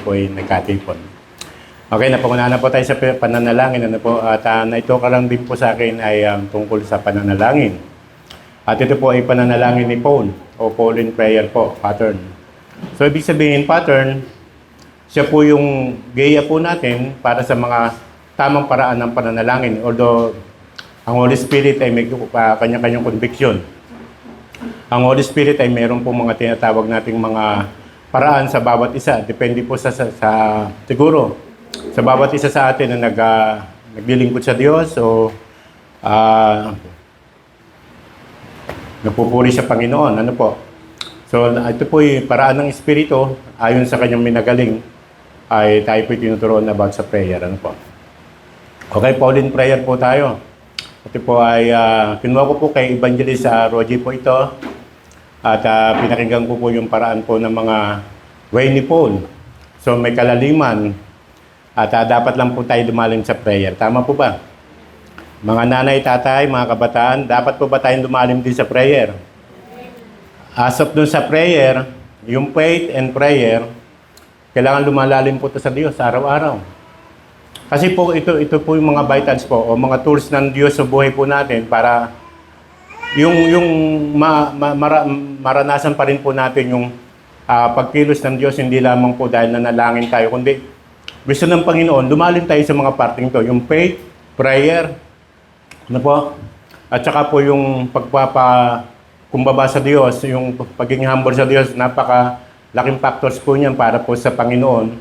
po ay nagkatipon. Okay, napungunahan na po tayo sa pananalangin. Ano po? At ito ka lang din po sa akin ay tungkol sa pananalangin. At ito po ay pananalangin ni Paul o Pauline prayer po, pattern. So, ibig sabihin, pattern, siya po yung gaya po natin para sa mga tamang paraan ng pananalangin. Although, ang Holy Spirit ay may kanya-kanyang conviction. Ang Holy Spirit ay mayroon po mga tinatawag nating mga paraan sa bawat isa. Depende po sa siguro, sa bawat isa sa atin na naglilingkod sa Diyos o nagpupuri sa Panginoon. Ano po? So, ito po yung paraan ng Espiritu, ayon sa kanyang minagaling, ay tayo po tinuturoan about sa prayer. Ano po? Okay, Pauline prayer po tayo. Ito po ay kinuha ko po kay Evangelist Rogie po ito. At pinakinggan ko po yung paraan po ng mga way ni Paul. So may kalaliman. At dapat lang po tayo lumalim sa prayer. Tama po ba? Mga nanay, tatay, mga kabataan, dapat po ba tayong lumalim din sa prayer? As of dun sa prayer, yung faith and prayer, kailangan lumalalim po ito sa Diyos araw-araw. Kasi po ito po yung mga vitals po o mga tools ng Diyos sa buhay po natin para maranasan pa rin po natin yung pagkilos ng Diyos, hindi lamang po dahil nanalangin tayo, kundi gusto ng Panginoon, lumalim tayo sa mga parting to, yung faith, prayer, ano po, at saka po yung pagpapakumbaba sa Diyos, yung pagiging humble sa Diyos, napaka-laking factors po niyan para po sa Panginoon,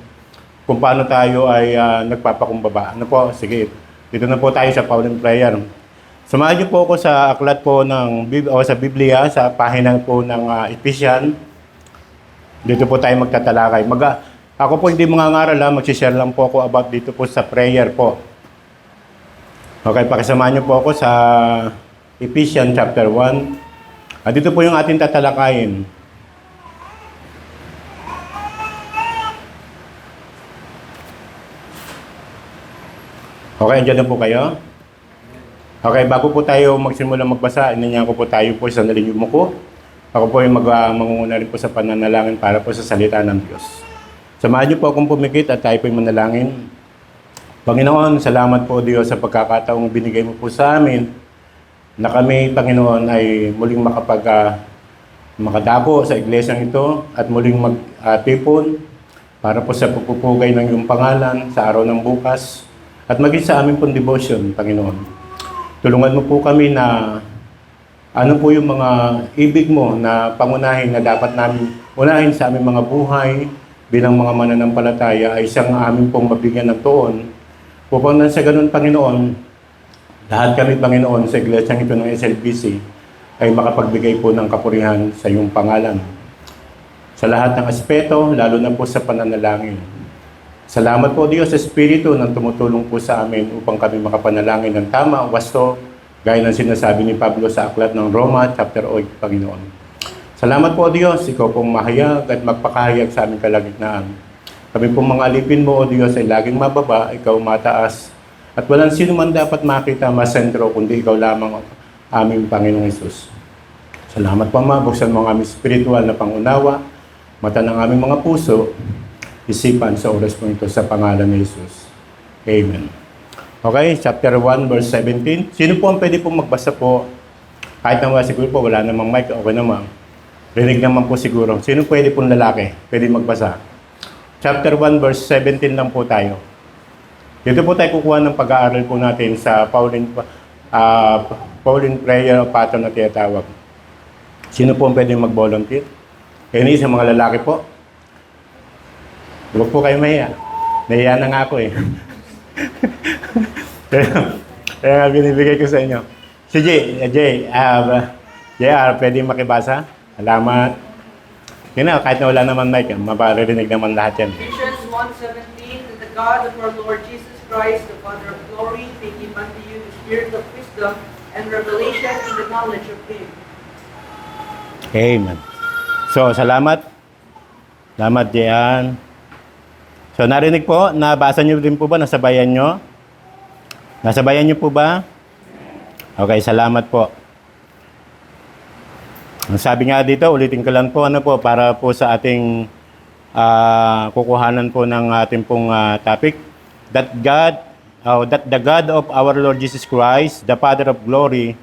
kung paano tayo ay nagpapakumbaba. Ano po, sige, dito na po tayo sa Pauline prayer. Samahan niyo po ako sa aklat po sa Biblia, sa pahina po ng Ephesians. Dito po tayo magtatalakay. Ako po hindi mangangaral, magsishare lang po ako about dito po sa prayer po. Okay, pakisamahan niyo po ako sa Ephesians chapter 1. At dito po yung ating tatalakayin. Okay, andyan na po kayo? Okay, bago po tayo magsimula magbasa, inanyahan ko po tayo po sa sandali yumuko. Ako po yung mangunguna rin po sa pananalangin para po sa salita ng Diyos. Samahan niyo po akong pumikit at tayo po yung manalangin. Panginoon, salamat po Diyos sa pagkakataong binigay mo po sa amin na kami, Panginoon, ay muling makadako sa iglesyang ito at muling magtipon para po sa pagpupugay ng iyong pangalan sa araw ng bukas at maging sa aming pong devotion, Panginoon. Tulungan mo po kami na ano po yung mga ibig mo na pangunahin na dapat namin unahin sa aming mga buhay bilang mga mananampalataya ay siyang amin pong mabigyan ng tuon. Upang sa ganun, Panginoon, lahat kami, Panginoon, sa iglesyang ito ng SLBC ay makapagbigay po ng kapurihan sa iyong pangalan. Sa lahat ng aspeto, lalo na po sa pananalangin. Salamat po Diyos sa Espiritu nang tumutulong po sa amin upang kami makapanalangin ng tama, wasto, gaya ng sinasabi ni Pablo sa aklat ng Roma, chapter 8, Panginoon. Salamat po Diyos, Ikaw pong mahayag at magpakahayag sa aming kalagitnaan. Kami pong mga alipin mo, O Diyos, ay laging mababa, Ikaw mataas, at walang sino man dapat makita masentro, kundi Ikaw lamang aming Panginoong Hesus. Salamat po, Ama, buksan mo ang aming spiritual na pangunawa, mata ng aming mga puso, isipan sa oras po ito sa pangalan ni Jesus. Amen. Okay, chapter 1, verse 17. Sino po ang pwede pong magbasa po? Kahit naman siguro po, wala namang mic, okay naman. Rinig naman po siguro. Sino pwede pong lalaki? Pwede magbasa. Chapter 1, verse 17 lang po tayo. Dito po tayo kukuha ng pag-aaral po natin sa Pauline prayer pattern na tinatawag. Sino po ang pwede mag-volunteer? Ini sa mga lalaki po. Huwag po kayo mahiya. Nahiya na nga ako eh. Kaya nga binibigay ko sa inyo. Si JR, pwede makibasa? Salamat. Yun na, kahit na wala naman mic, maparirinig naman lahat yan. Ephesians 1:17, that the God of our Lord Jesus Christ, the Father of glory, may give unto you the spirit of wisdom and revelation in the knowledge of Him. Amen. So, salamat. Salamat, JR. So, narinig po, nabasa niyo din po ba? Nasabayan niyo? Nasabayan niyo po ba? Okay, salamat po. Ang sabi nga dito, ulitin ko lang po, para po sa ating kukuhanan po ng ating pong topic. That the God of our Lord Jesus Christ, the Father of glory,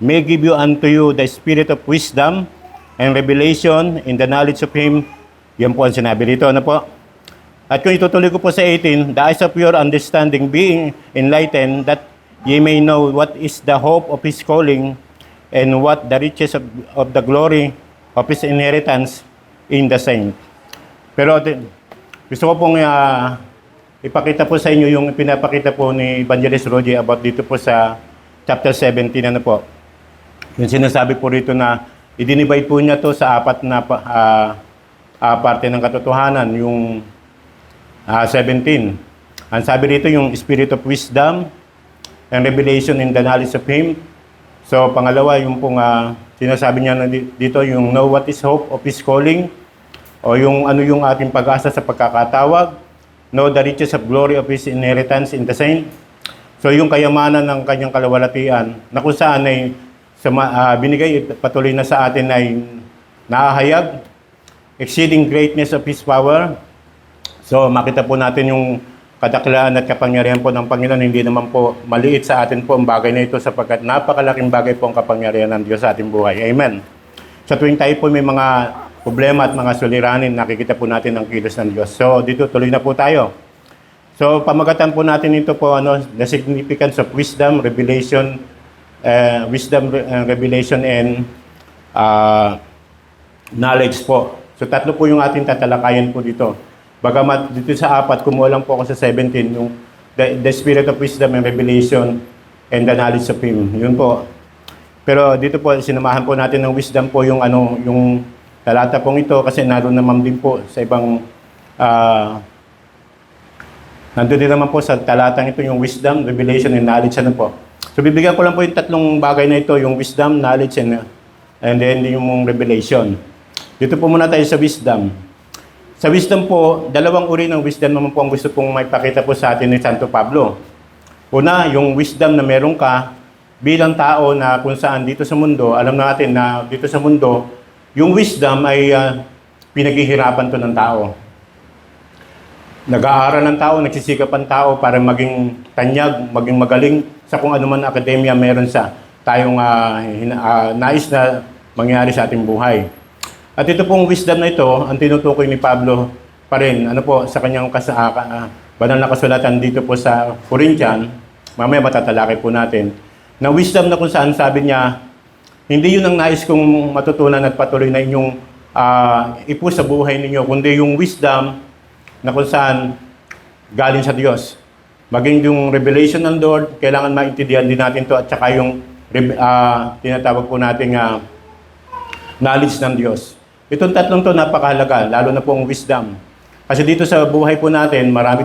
may give you unto you the spirit of wisdom and revelation in the knowledge of Him. Yan po ang sinabi dito. Ano po? At kung itutuloy ko po sa 18, the eyes of your understanding being enlightened, that ye may know what is the hope of His calling, and what the riches of the glory of His inheritance in the saint. Pero gusto ko pong ipakita po sa inyo yung pinapakita po ni Evangelist Roger about dito po sa chapter 17, ano po. Yung sinasabi po rito na i-divide po niya to sa apat na parte ng katotohanan, yung 17. Ang sabi rito yung spirit of wisdom and revelation in the knowledge of Him. So pangalawa, yung pong sinasabi niya na dito, yung know what is hope of His calling, o yung ano yung ating pag-asa sa pagkakatawag, know the riches of glory of His inheritance in the saint. So yung kayamanan ng kanyang kalawalatian na kung saan ay binigay patuloy na sa atin ay nahahayag, exceeding greatness of His power. So makita po natin yung kadaklaan at kapangyarihan po ng Panginoon. Hindi naman po maliit sa atin po ang bagay na ito sapagkat napakalaking bagay po ang kapangyarihan ng Diyos sa ating buhay. Amen. Sa tuwing tayo po may mga problema at mga suliranin, nakikita po natin ang kilos ng Diyos. So dito tuloy na po tayo. So pamagatan po natin ito po, the significance of wisdom, revelation, revelation and knowledge po. So tatlo po yung ating tatalakayan po dito. Bagamat dito sa apat, kumuha lang po ako sa 17, yung the spirit of wisdom and revelation and the knowledge of Him. Yun po. Pero dito po, sinamahan po natin ng wisdom po yung yung talata pong ito kasi naroon naman din po sa ibang nandun din naman po sa talatang ito yung wisdom, revelation, and knowledge. Ano po? So bibigyan ko lang po yung tatlong bagay na ito, yung wisdom, knowledge, and then yung revelation. Dito po muna tayo sa wisdom. Sa wisdom po, dalawang uri ng wisdom naman po ang gusto pong may pakita po sa atin ni Santo Pablo. Una, yung wisdom na meron ka bilang tao na kung saan dito sa mundo, alam natin na dito sa mundo, yung wisdom ay pinaghihirapan to ng tao. Nag-aaral ng tao, nagsisikap ang tao para maging tanyag, maging magaling sa kung ano man akademya meron sa tayong nais na mangyari sa ating buhay. At ito pong wisdom na ito, ang tinutukoy ni Pablo pa rin, ano po, sa kanyang banal na kasulatan dito po sa Corinthian, mamaya matatalakay po natin, na wisdom na kung saan sabi niya, hindi yun ang nais kong matutunan at patuloy na inyong ipo sa buhay ninyo, kundi yung wisdom na kung saan galing sa Diyos. Maging yung revelation ng Lord, kailangan maintindihan din natin to at saka yung tinatawag po nating knowledge ng Diyos. Itong tatlong to napakahalaga, lalo na po ang wisdom. Kasi dito sa buhay po natin, marami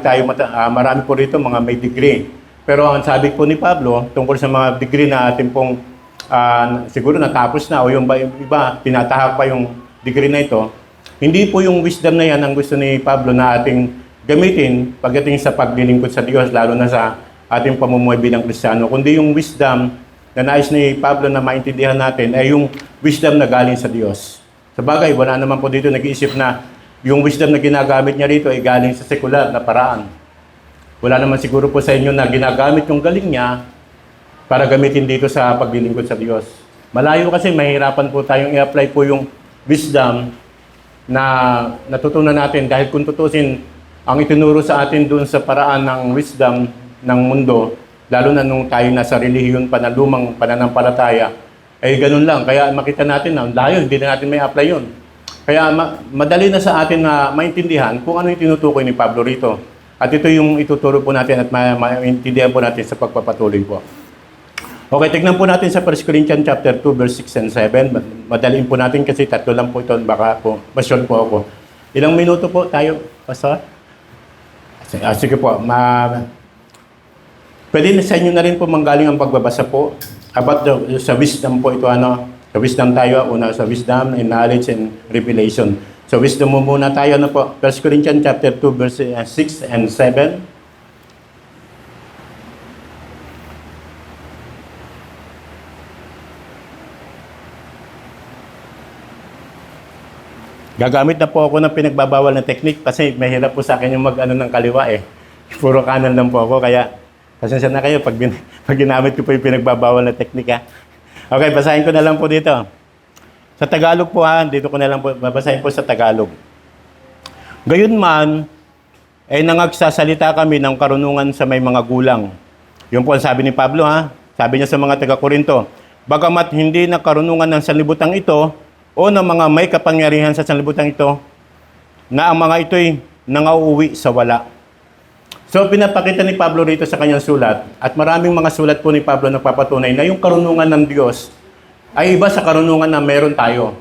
po rito mga may degree. Pero ang sabi po ni Pablo, tungkol sa mga degree na ating pong siguro natapos na o yung iba, tinatahak pa yung degree na ito, hindi po yung wisdom na yan ang gusto ni Pablo na ating gamitin pagdating sa paglilingkod sa Diyos, lalo na sa ating pamumuhay bilang Kristiyano, kundi yung wisdom na nais ni Pablo na maintindihan natin ay yung wisdom na galing sa Diyos. Sa bagay, wala naman po dito nag-iisip na yung wisdom na ginagamit niya rito ay galing sa sekular na paraan. Wala naman siguro po sa inyo na ginagamit yung galing niya para gamitin dito sa paglilingkod sa Diyos. Malayo kasi mahirapan po tayong i-apply po yung wisdom na natutunan natin dahil kung tutusin ang itinuro sa atin doon sa paraan ng wisdom ng mundo, lalo na nung tayo nasa relihiyon pa na lumang pananampalataya, ay ganun lang. Kaya makita natin na layo, hindi na natin may apply yun. Kaya madali na sa atin na maintindihan kung ano yung tinutukoy ni Pablo rito. At ito yung ituturo po natin at maintindihan po natin sa pagpapatuloy po. Okay, tignan po natin sa 1 Corinthians chapter 2, verse 6 and 7. Madaliin po natin kasi tatlo lang po ito. Baka po, basyon po ako. Ilang minuto po tayo, Pastor? Sige po. Pwede na sa inyo na rin po manggaling ang pagbabasa po. About sa wisdom po ito, sa wisdom tayo, una sa wisdom and knowledge and revelation. So wisdom mo muna tayo, po. 1 Corinthians chapter 2, verse 6 and 7. Gagamit na po ako ng pinagbabawal na technique kasi mahirap po sa akin yung mag-ano ng kaliwa eh. Puro kanan lang po ako, kaya pasensya na kayo pag, pag ginamit ko po yung pinagbabawal na technique ha. Okay, basahin ko na lang po dito. Sa Tagalog po ha, dito ko na lang po, babasahin po sa Tagalog. Gayunman, ay nangagsasalita kami ng karunungan sa may mga gulang. Yun po ang sabi ni Pablo ha. Sabi niya sa mga taga-Korinto, bagamat hindi na karunungan ng sanlibutan ito o ng mga may kapangyarihan sa sanlibutan ito, na ang mga ito'y nangauuwi sa wala. So pinapakita ni Pablo rito sa kanyang sulat, at maraming mga sulat po ni Pablo nagpapatunay na yung karunungan ng Diyos ay iba sa karunungan na meron tayo.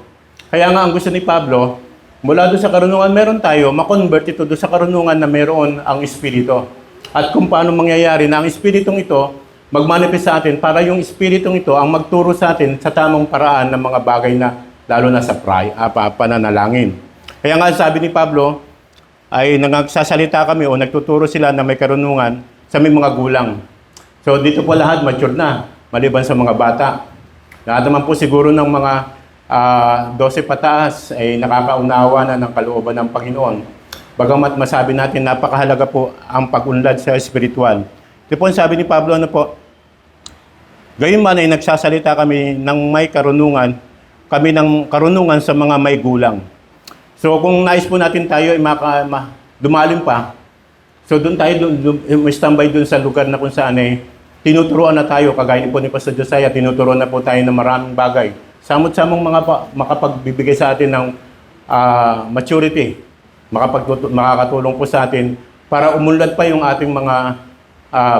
Kaya nga ang gusto ni Pablo, mula doon sa karunungan meron tayo, makonvert ito doon sa karunungan na meron ang Espiritu. At kung paano mangyayari na ang Espiritong ito magmanifest sa atin para yung Espiritong ito ang magturo sa atin sa tamang paraan ng mga bagay na lalo na sa pananalangin. Kaya nga sabi ni Pablo, ay nagsasalita kami o nagtuturo sila na may karunungan sa may mga gulang. So dito po lahat mature na, maliban sa mga bata. Lahat naman po siguro ng mga 12 pataas ay nakakaunawa na ng kalooban ng Panginoon. Bagamat masabi natin napakahalaga po ang pag-unlad sa espiritual. Ito po ang sabi ni Pablo ano po, gayunman ay nagsasalita kami ng may karunungan, kami ng karunungan sa mga may gulang. So kung nais po natin tayo ay dumalim pa, so doon tayo standby doon sa lugar na kung saan ay tinuturuan na tayo, kagaya po ni Pastor Josiah, tinuturuan na po tayo ng maraming bagay. Samot-samong makapagbibigay sa atin ng maturity, makakatulong po sa atin para umunlad pa yung ating mga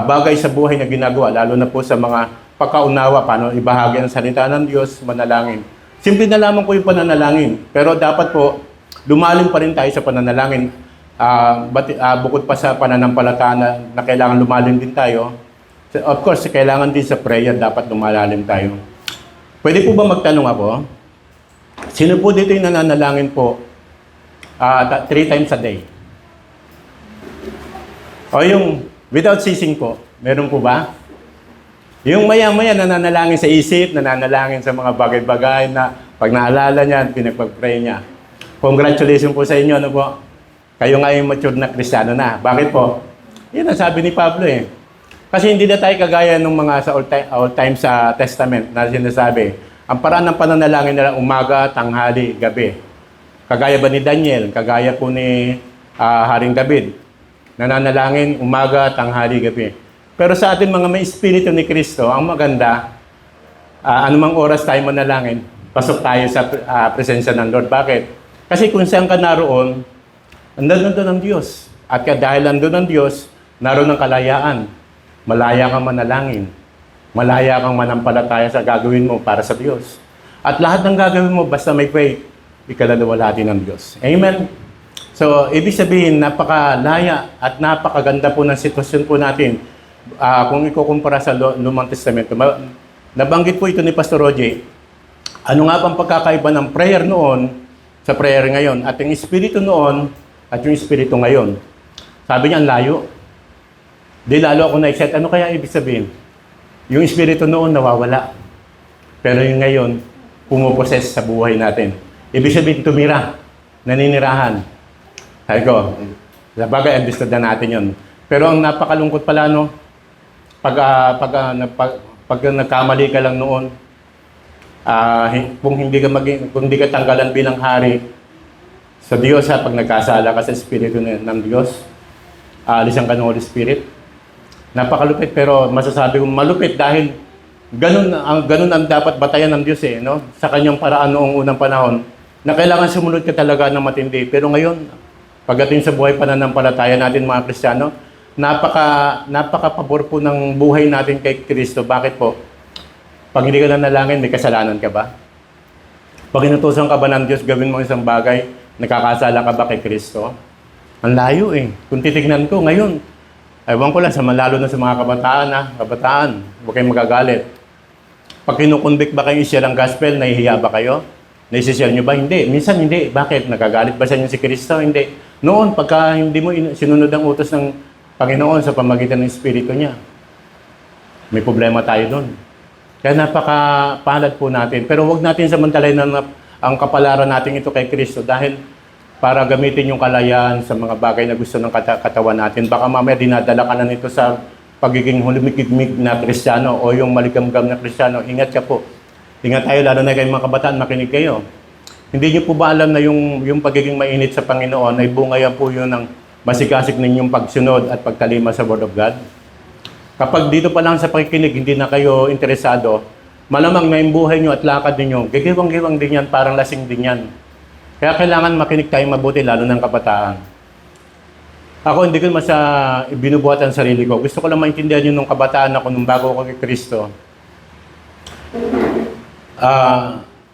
bagay sa buhay na ginagawa, lalo na po sa mga pagkaunawa, paano ibahagi ang salita ng Diyos, manalangin. Simple na lamang po yung pananalangin, pero dapat po lumalim pa rin tayo sa pananalangin. Bukod pa sa pananampalataya na kailangan lumalim din tayo, of course, kailangan din sa prayer, dapat lumalalim tayo. Pwede po ba magtanong ako? Sino po dito yung nananalangin po 3 times a day? O yung without ceasing po, meron po ba? Yung maya-maya nananalangin sa isip, nananalangin sa mga bagay-bagay na pag naalala niya, pinagpag-pray niya. Congratulations po sa inyo, ano po? Kayo nga yung mature na Kristiyano na. Bakit po? Yan ang sabi ni Pablo eh. Kasi hindi na tayo kagaya ng mga sa old time sa Testament na sinasabi. Ang paraan ng pananalangin nila umaga, tanghali, gabi. Kagaya ba ni Daniel? Kagaya po ni Haring David. Nananalangin umaga, tanghali, gabi. Pero sa atin mga may espiritu ni Kristo, ang maganda, anumang oras tayo manalangin, pasok tayo sa presensya ng Lord. Bakit? Kasi kung saan ka naroon, nandun ang Diyos. At dahil nandun ang Diyos, naroon ang kalayaan. Malaya kang manalangin. Malaya kang manampalataya sa gagawin mo para sa Diyos. At lahat ng gagawin mo, basta may faith, ikalalawa natin ng Diyos. Amen? So, ibig sabihin, napakalaya at napakaganda po ng sitwasyon po natin. Kung ikukumpara sa Lumang Testamento, nabanggit po ito ni Pastor Roger. Ano nga bang pagkakaiba ng prayer noon sa prayer ngayon? At yung Espiritu noon at yung Espiritu ngayon. Sabi niya, ang layo. Di lalo ako na-excite. Ano kaya ibig sabihin? Yung Espiritu noon nawawala. Pero yung ngayon, pumuposes sa buhay natin. Ibig sabihin, tumira. Naninirahan. Sabi ko, sabagay, understood na natin yun. Pero ang napakalungkot pala, no? Pag nagkamali ka lang noon, kung hindi ka tanggalan bilang hari sa Diyos, pag nagkasala ka sa Espiritu ng Diyos, alisan ka ng Holy Spirit. Napakalupit, pero masasabi kong malupit dahil ganun ang dapat batayan ng Diyos no? Sa kanyang paraan noong unang panahon na kailangan sumunod ka talaga ng matindi. Pero ngayon, pagdating sa buhay pananampalataya natin mga Kristiyano, napaka-pabor po ng buhay natin kay Kristo. Bakit po? Pag hindi ka nanalangin, may kasalanan ka ba? Pag inutusan ka ba ng Diyos, gawin mo isang bagay, nakakasala ka ba kay Kristo? Ang layo eh. Kung titignan ko ngayon, ewan ko lang, lalo na sa mga kabataan, huwag kayong magagalit. Pag kinukonvict ba kayo i-share ang gospel, nahihiya ba kayo? Naisishare nyo ba? Hindi. Minsan hindi. Bakit? Nagagalit ba sa inyo si Kristo? Hindi. Noon, pagka hindi mo sinunod ang utos ng Panginoon sa pamagitan ng Espiritu niya, may problema tayo doon. Kaya napakapalad po natin. Pero huwag natin samantalahin na ang kapalaran natin ito kay Kristo dahil para gamitin yung kalayaan sa mga bagay na gusto ng katawan natin. Baka mamaya dinadala ka na nito sa pagiging humikigmig na Kristiyano o yung maligamgam na Kristiyano. Ingat ka po. Ingat tayo, lalo na kayong mga kabataan, makinig kayo. Hindi niyo po ba alam na yung pagiging mainit sa Panginoon ay bunga yan po yun ng masikasik ninyong pagsunod at pagtalima sa Word of God? Kapag dito pa lang sa pakikinig, hindi na kayo interesado, malamang na yung buhay nyo at lakad ninyo, gigiwang-giwang din yan, parang lasing din yan. Kaya kailangan makinig tayong mabuti, lalo ng kabataan. Ako, hindi ko binubuhat ang sarili ko. Gusto ko lang maintindihan yun nung kabataan ako, nung bago ako kay Kristo.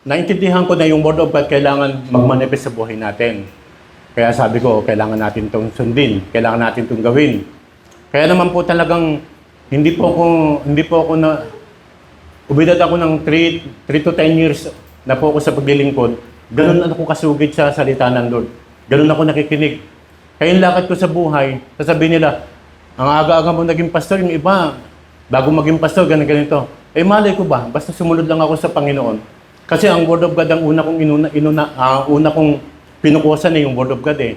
Naintindihan ko na yung Word of God kailangan magmanifest sa buhay natin. Kaya sabi ko, kailangan natin itong sundin, kailangan natin itong gawin. Kaya naman po talagang, hindi po ako na, umidad ako ng 3 to 10 years na po ako sa paglilingkod, ganun ako kasugid sa salita ng Lord. Ganun ako nakikinig. Kaya yung lakad ko sa buhay, sasabihin nila, ang aga-aga mo naging pastor, yung iba, bago maging pastor, ganito. Eh malay ko ba, basta sumunod lang ako sa Panginoon. Kasi ang Word of God, ang una kong pinukusan yung Word of God eh.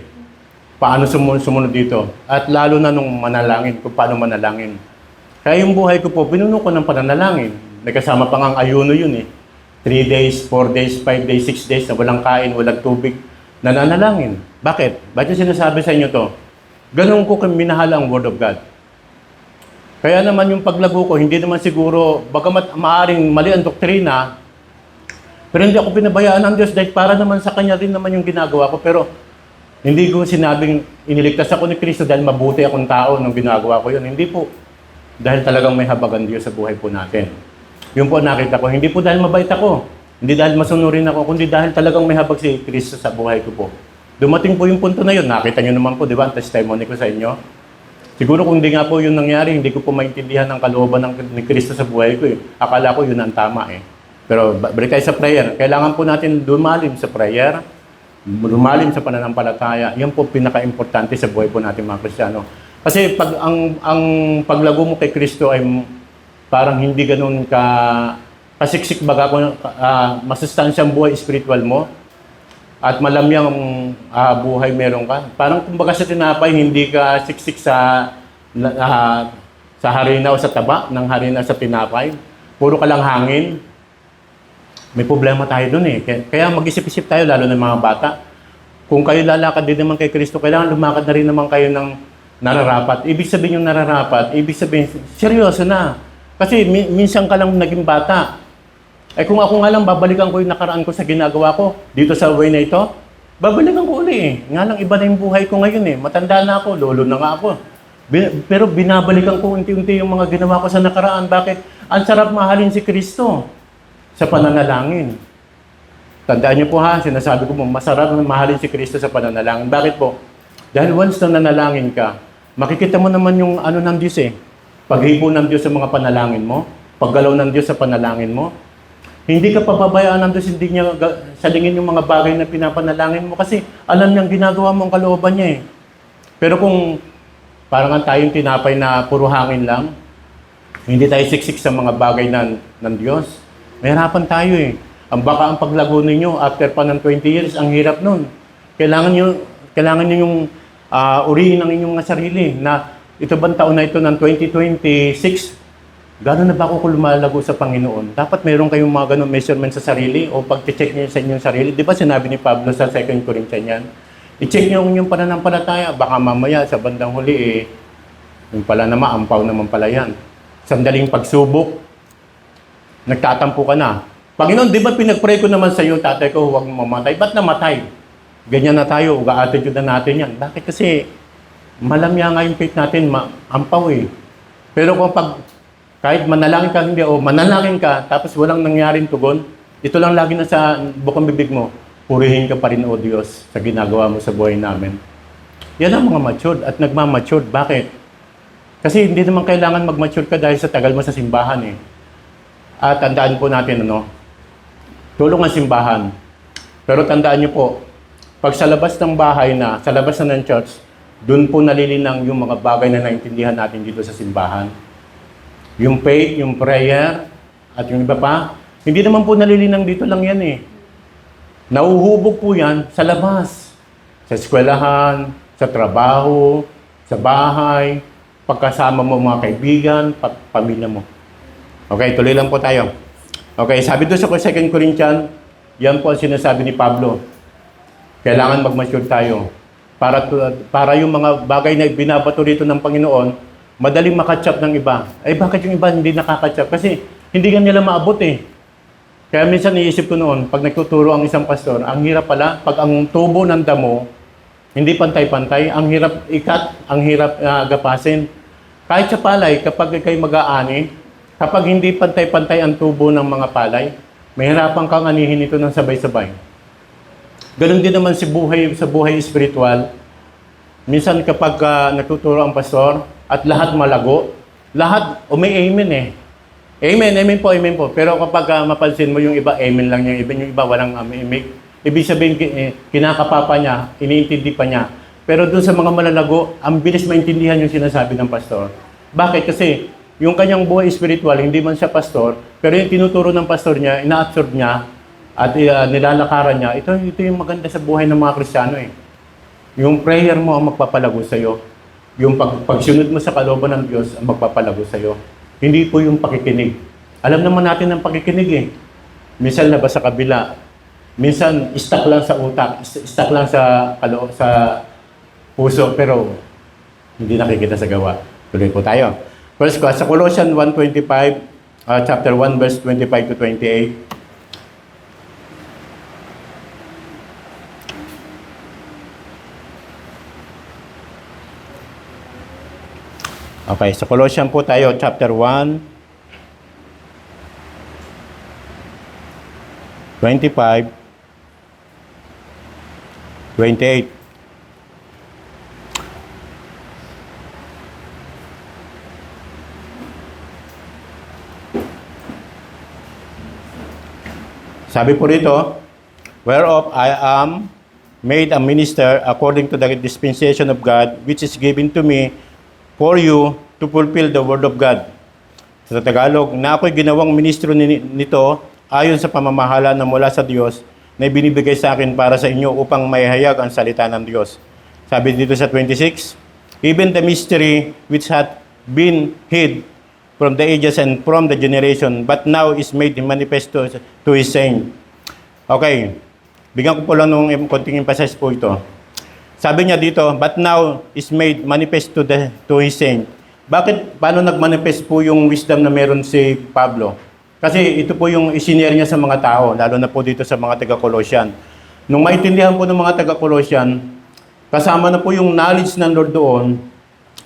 Paano sumunod dito? At lalo na nung manalangin, kung paano manalangin. Kaya yung buhay ko po, pinuno ko ng pananalangin. Nagkasama pa nga ang ayuno yun eh. 3 days, 4 days, 5 days, 6 days na walang kain, walang tubig, nananalangin. Bakit? Bakit sinasabi sa inyo to? Ganun ko minahal ang Word of God. Kaya naman yung paglago ko, hindi naman siguro, bagamat maaring mali ang doktrina, pero hindi ako pinabayaan ng Diyos dahil para naman sa Kanya rin naman yung ginagawa ko. Pero hindi ko sinabing iniligtas ako ni Kristo dahil mabuti akong tao nung ginagawa ko yun. Hindi po. Dahil talagang may habag ang Diyos sa buhay po natin. Yun po nakita ko. Hindi po dahil mabait ako. Hindi dahil masunurin ako. Kundi dahil talagang may habag si Kristo sa buhay ko po. Dumating po yung punto na yun. Nakita nyo naman po, di ba? Ang testimony ko sa inyo. Siguro kung hindi nga po yun nangyari, hindi ko po maintindihan ang kalooban ni Kristo sa buhay ko. Akala ko yun ang tama eh. Pero balik tayo sa prayer. Kailangan po natin lumalim sa prayer, lumalim sa pananampalataya. Yan po pinaka-importante sa buhay po natin mga Kristiyano. Kasi pag ang paglago mo kay Kristo ay parang hindi ganoon kasiksik baga kung masustansyang buhay spiritual mo at malamyang buhay meron ka. Parang kumbaga sa tinapay, hindi ka siksik sa harina o sa taba ng harina sa tinapay. Puro ka lang hangin. May problema tayo dun eh. Kaya mag-isip-isip tayo, lalo ng mga bata. Kung kayo lalakad din naman kay Kristo, kailangan lumakad na rin naman kayo ng nararapat. Ibig sabihin yung nararapat, ibig sabihin, seryoso na. Kasi minsan ka lang naging bata. Eh kung ako nga lang, babalikan ko yung nakaraan ko sa ginagawa ko, dito sa way na ito, babalikan ko uli eh. Nga lang, iba na yung buhay ko ngayon eh. Matanda na ako, lolo na nga ako. Pero binabalikan ko unti-unti yung mga ginawa ko sa nakaraan. Bakit? Ang sarap mahalin si Kristo sa pananalangin. Tandaan niyo po ha, sinasabi ko po, masarap mahalin si Kristo sa pananalangin. Bakit po? Dahil once na nanalangin ka, makikita mo naman yung ano ng Diyos eh. Paghipo ng Diyos sa mga panalangin mo, paggalaw ng Diyos sa panalangin mo. Hindi ka pababayaan ng Diyos, hindi niya salingin yung mga bagay na pinapanalangin mo kasi alam niyang ginagawa mo ang kalooban niya eh. Pero kung parang tayong tinapay na puro hangin lang, hindi tayo siksik sa mga bagay ng Diyos, mahirapan tayo eh. Baka ang paglago ninyo after pa ng 20 years, ang hirap nun. Kailangan nyo yung uriin ng inyong mga sarili na ito bang taon na ito ng 2026, gano'n na ba ako lumalago sa Panginoon? Dapat mayroon kayong mga ganun measurement sa sarili o pag-check nyo sa inyong sarili. Di ba sinabi ni Pablo sa 2 Corinthians yan? I-check nyo ang inyong pananampalataya. Baka mamaya sa bandang huli eh, yung pala naman, ampaw naman pala yan. Sandaling pagsubok, nagtatampo ka na. Panginoon, di ba pinag-pray ko naman sa iyo, tatay ko, huwag mamatay. Ba't namatay? Ganyan na tayo, uga-attitude na natin yan. Bakit? Kasi malamya nga yung faith natin, ampaw eh. Pero kung kahit manalangin ka hindi, o manalangin ka, tapos walang nangyaring tugon, ito lang lagi na sa bukang bibig mo, purihin ka pa rin, O Diyos, sa ginagawa mo sa buhay namin. Yan ang mga matured at nagmamatured. Bakit? Kasi hindi naman kailangan mag-mature ka dahil sa tagal mo sa simbahan eh. At tandaan po natin, tulong ang simbahan. Pero tandaan niyo po, pag sa labas ng bahay na, sa labas na ng church, doon po nalilinang yung mga bagay na naintindihan natin dito sa simbahan. Yung faith, yung prayer, at yung iba pa, hindi naman po nalilinang dito lang yan eh. Nauhubog po yan sa labas. Sa eskwelahan, sa trabaho, sa bahay, pagkasama mo mga kaibigan, pamilya mo. Okay, tuloy lang po tayo. Okay, sabi doon sa 2 Corinthians, yan po ang sinasabi ni Pablo. Kailangan mag-mature tayo. Para yung mga bagay na binabato rito ng Panginoon, madaling makatch up ng iba. Ay, bakit yung iba hindi nakakatch up? Kasi hindi ka nila maabot eh. Kaya minsan iisip ko noon, pag nagtuturo ang isang pastor, ang hirap pala, pag ang tubo ng damo, hindi pantay-pantay, ang hirap ikat, ang hirap gapasin. Kahit sa palay, kapag kayo mag-aani, kapag hindi pantay-pantay ang tubo ng mga palay, mahirapan kang anihin ito ng sabay-sabay. Ganon din naman sa buhay espiritual. Minsan kapag nagtuturo ang pastor at lahat malago, lahat may amen eh. Amen, amen po, amen po. Pero kapag mapansin mo yung iba, amen lang yung iba walang amen. Ibig sabihin, kinakapapa niya, iniintindi pa niya. Pero doon sa mga malalago, ang bilis maintindihan yung sinasabi ng pastor. Bakit? Kasi yung kanyang buhay espiritual, hindi man siya pastor, pero yung tinuturo ng pastor niya, ina-absorb niya, at nilalakaran niya, ito yung maganda sa buhay ng mga Kristiyano eh. Yung prayer mo ang magpapalago sa'yo. Yung pagsunod mo sa kalooban ng Diyos ang magpapalago sa'yo. Hindi po yung pakikinig. Alam naman natin ang pakikinig eh. Minsan labas sa kabila. Minsan stuck lang sa utak, stuck lang sa puso, pero hindi nakikita sa gawa. Tuloy po tayo. First, sa Colossians 1:25, chapter 1, verse 25 to 28. Okay, sa Colossians po tayo, chapter 1, 25, 28. Sabi po rito, whereof I am made a minister according to the dispensation of God, which is given to me for you to fulfill the word of God. Sa Tagalog, na ako'y ginawang ministro nito ayon sa pamamahala na mula sa Diyos na ibinibigay sa akin para sa inyo upang maihayag ang salita ng Diyos. Sabi dito sa 26, even the mystery which hath been hid from the ages and from the generation, but now is made manifest to His saints. Okay, bigyan ko po lang ng konting emphasis po ito. Sabi niya dito, but now is made manifest to His saints. Bakit? Paano nag-manifest po yung wisdom na meron si Pablo? Kasi ito po yung isinare niya sa mga tao, lalo na po dito sa mga taga-Colossian. Nung maintindihan po ng mga taga-Colossian, kasama na po yung knowledge ng Lord doon,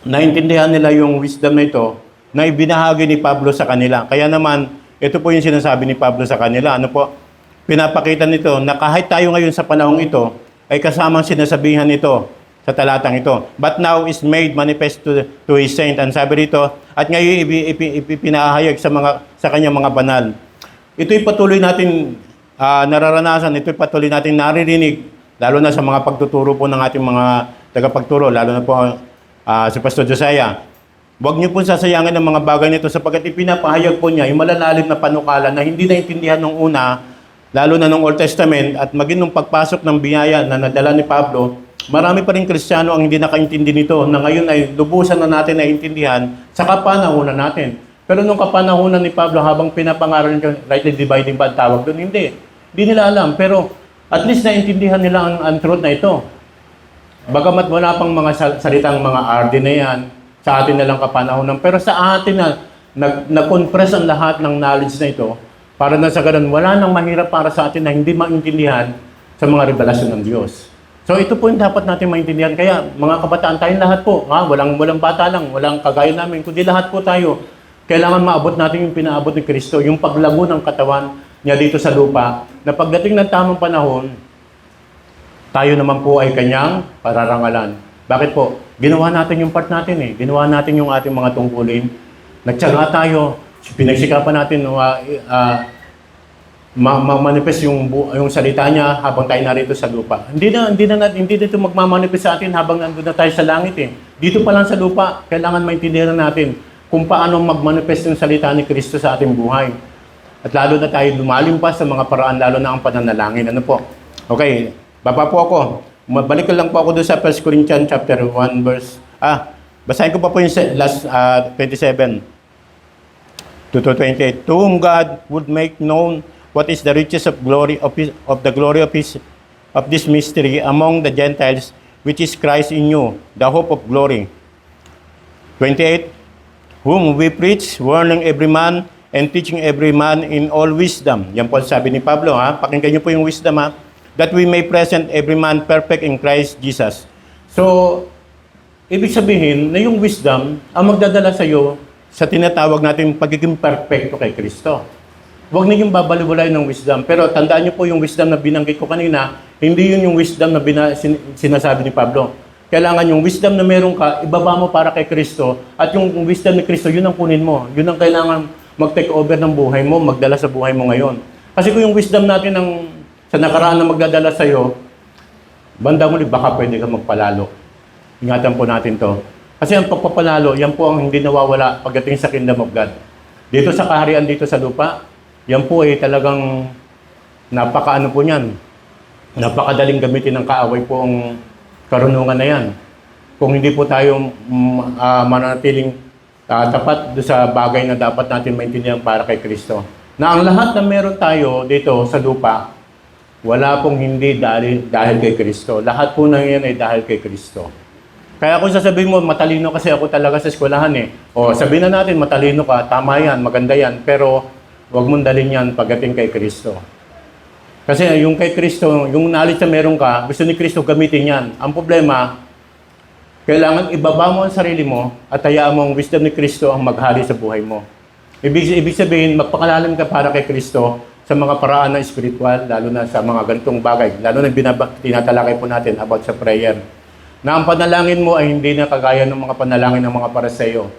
naintindihan nila yung wisdom na ito, na ibinahagi ni Pablo sa kanila. Kaya naman, ito po yung sinasabi ni Pablo sa kanila. Ano po? Pinapakita nito na kahit tayo ngayon sa panahong ito, ay kasamang sinasabihan ito sa talatang ito. But now is made manifest to His saint. Ang sabi rito, at ngayon ipinahayag sa kanyang mga banal. Ito'y patuloy natin nararanasan, ito'y patuloy natin naririnig, lalo na sa mga pagtuturo po ng ating mga tagapagturo, lalo na po si Pastor Josiah. Huwag niyo po sasayangin ang mga bagay nito sapagkat ipinapahayag po niya yung malalalim na panukala na hindi naintindihan nung una, lalo na nung Old Testament, at maging nung pagpasok ng biyaya na nadala ni Pablo, marami pa rin Kristiyano ang hindi nakaintindi nito na ngayon ay lubusan na natin naintindihan sa kapanahunan natin. Pero nung kapanahunan ni Pablo, habang pinapangaral niya, rightly dividing ba tawag doon? Hindi. Hindi nila alam. Pero at least naintindihan nila ang truth na ito. Bagamat wala pang mga salitang mga RD na yan, sa atin na lang kapanahunan. Pero sa atin na nag-compress ang lahat ng knowledge na ito, para na sa ganun, wala nang mahirap para sa atin na hindi maintindihan sa mga revelasyon ng Diyos. So ito po yung dapat natin maintindihan. Kaya mga kabataan tayong lahat po, walang bata lang, walang kagaya namin, kundi lahat po tayo, kailangan maabot natin yung pinaabot ni Kristo, yung paglago ng katawan niya dito sa lupa, na pagdating ng tamang panahon, tayo naman po ay kanyang pararangalan. Bakit po? Ginawa natin yung part natin eh. Ginawa natin yung ating mga tungkulin. Nagtyaga tayo, pinagsikapan natin ma-manifest yung salita niya habang tayo narito sa lupa. Hindi dito magmamanifest sa atin habang nandun na tayo sa langit eh. Dito pa lang sa lupa, kailangan maintindihan natin kung paano mag-manifest yung salita ni Kristo sa ating buhay. At lalo na tayo lumalim pa sa mga paraan, lalo na ang pananalangin. Ano po? Okay, baba po ako. Balik ko lang po ako doon sa 1 Corinthians chapter 1 verse... basahin ko pa po yung last 27 to 28. To whom God would make known what is the riches of glory of the glory of this mystery among the Gentiles, which is Christ in you, the hope of glory. 28. Whom we preach, warning every man and teaching every man in all wisdom. Yan po sabi ni Pablo, pakinggan niyo po yung wisdom, that we may present every man perfect in Christ Jesus. So, ibig sabihin na yung wisdom ang magdadala sa iyo sa tinatawag natin pagiging perfecto kay Kristo. Huwag na yung babaliwalay ng wisdom. Pero tandaan niyo po yung wisdom na binanggit ko kanina, hindi yun yung wisdom na sinasabi ni Pablo. Kailangan yung wisdom na meron ka, ibaba mo para kay Kristo. At yung wisdom ni Kristo, yun ang kunin mo. Yun ang kailangan mag-take over ng buhay mo, magdala sa buhay mo ngayon. Kasi kung yung wisdom natin sa nakaraan na magdadala sa iyo, banda muli, baka pwede ka magpalalo. Ingatan po natin to. Kasi ang pagpapalalo, yan po ang hindi nawawala pagdating sa kingdom of God. Dito sa kaharian, dito sa lupa, yan po ay talagang napakaano po niyan. Napakadaling gamitin ng kaaway po ang karunungan na yan. Kung hindi po tayo mananatiling tapat do sa bagay na dapat natin maintindihan para kay Kristo. Na ang lahat na meron tayo dito sa lupa, wala pong hindi dahil kay Kristo. Lahat po na yan ay dahil kay Kristo. Kaya kung sasabihin mo, matalino kasi ako talaga sa eskwelahan O sabihin na natin, matalino ka, tama yan, maganda yan, pero huwag mong dalhin yan pagdating kay Kristo. Kasi yung kay Kristo, yung knowledge na meron ka, gusto ni Kristo gamitin yan. Ang problema, kailangan ibaba mo ang sarili mo at hayaan mo ang wisdom ni Kristo ang maghari sa buhay mo. Ibig sabihin, magpakalalim ka para kay Kristo sa mga paraan na spiritual, lalo na sa mga ganitong bagay, lalo na tinatalakay po natin about sa prayer. Na ang panalangin mo ay hindi na kagaya ng mga panalangin ng mga Pariseo.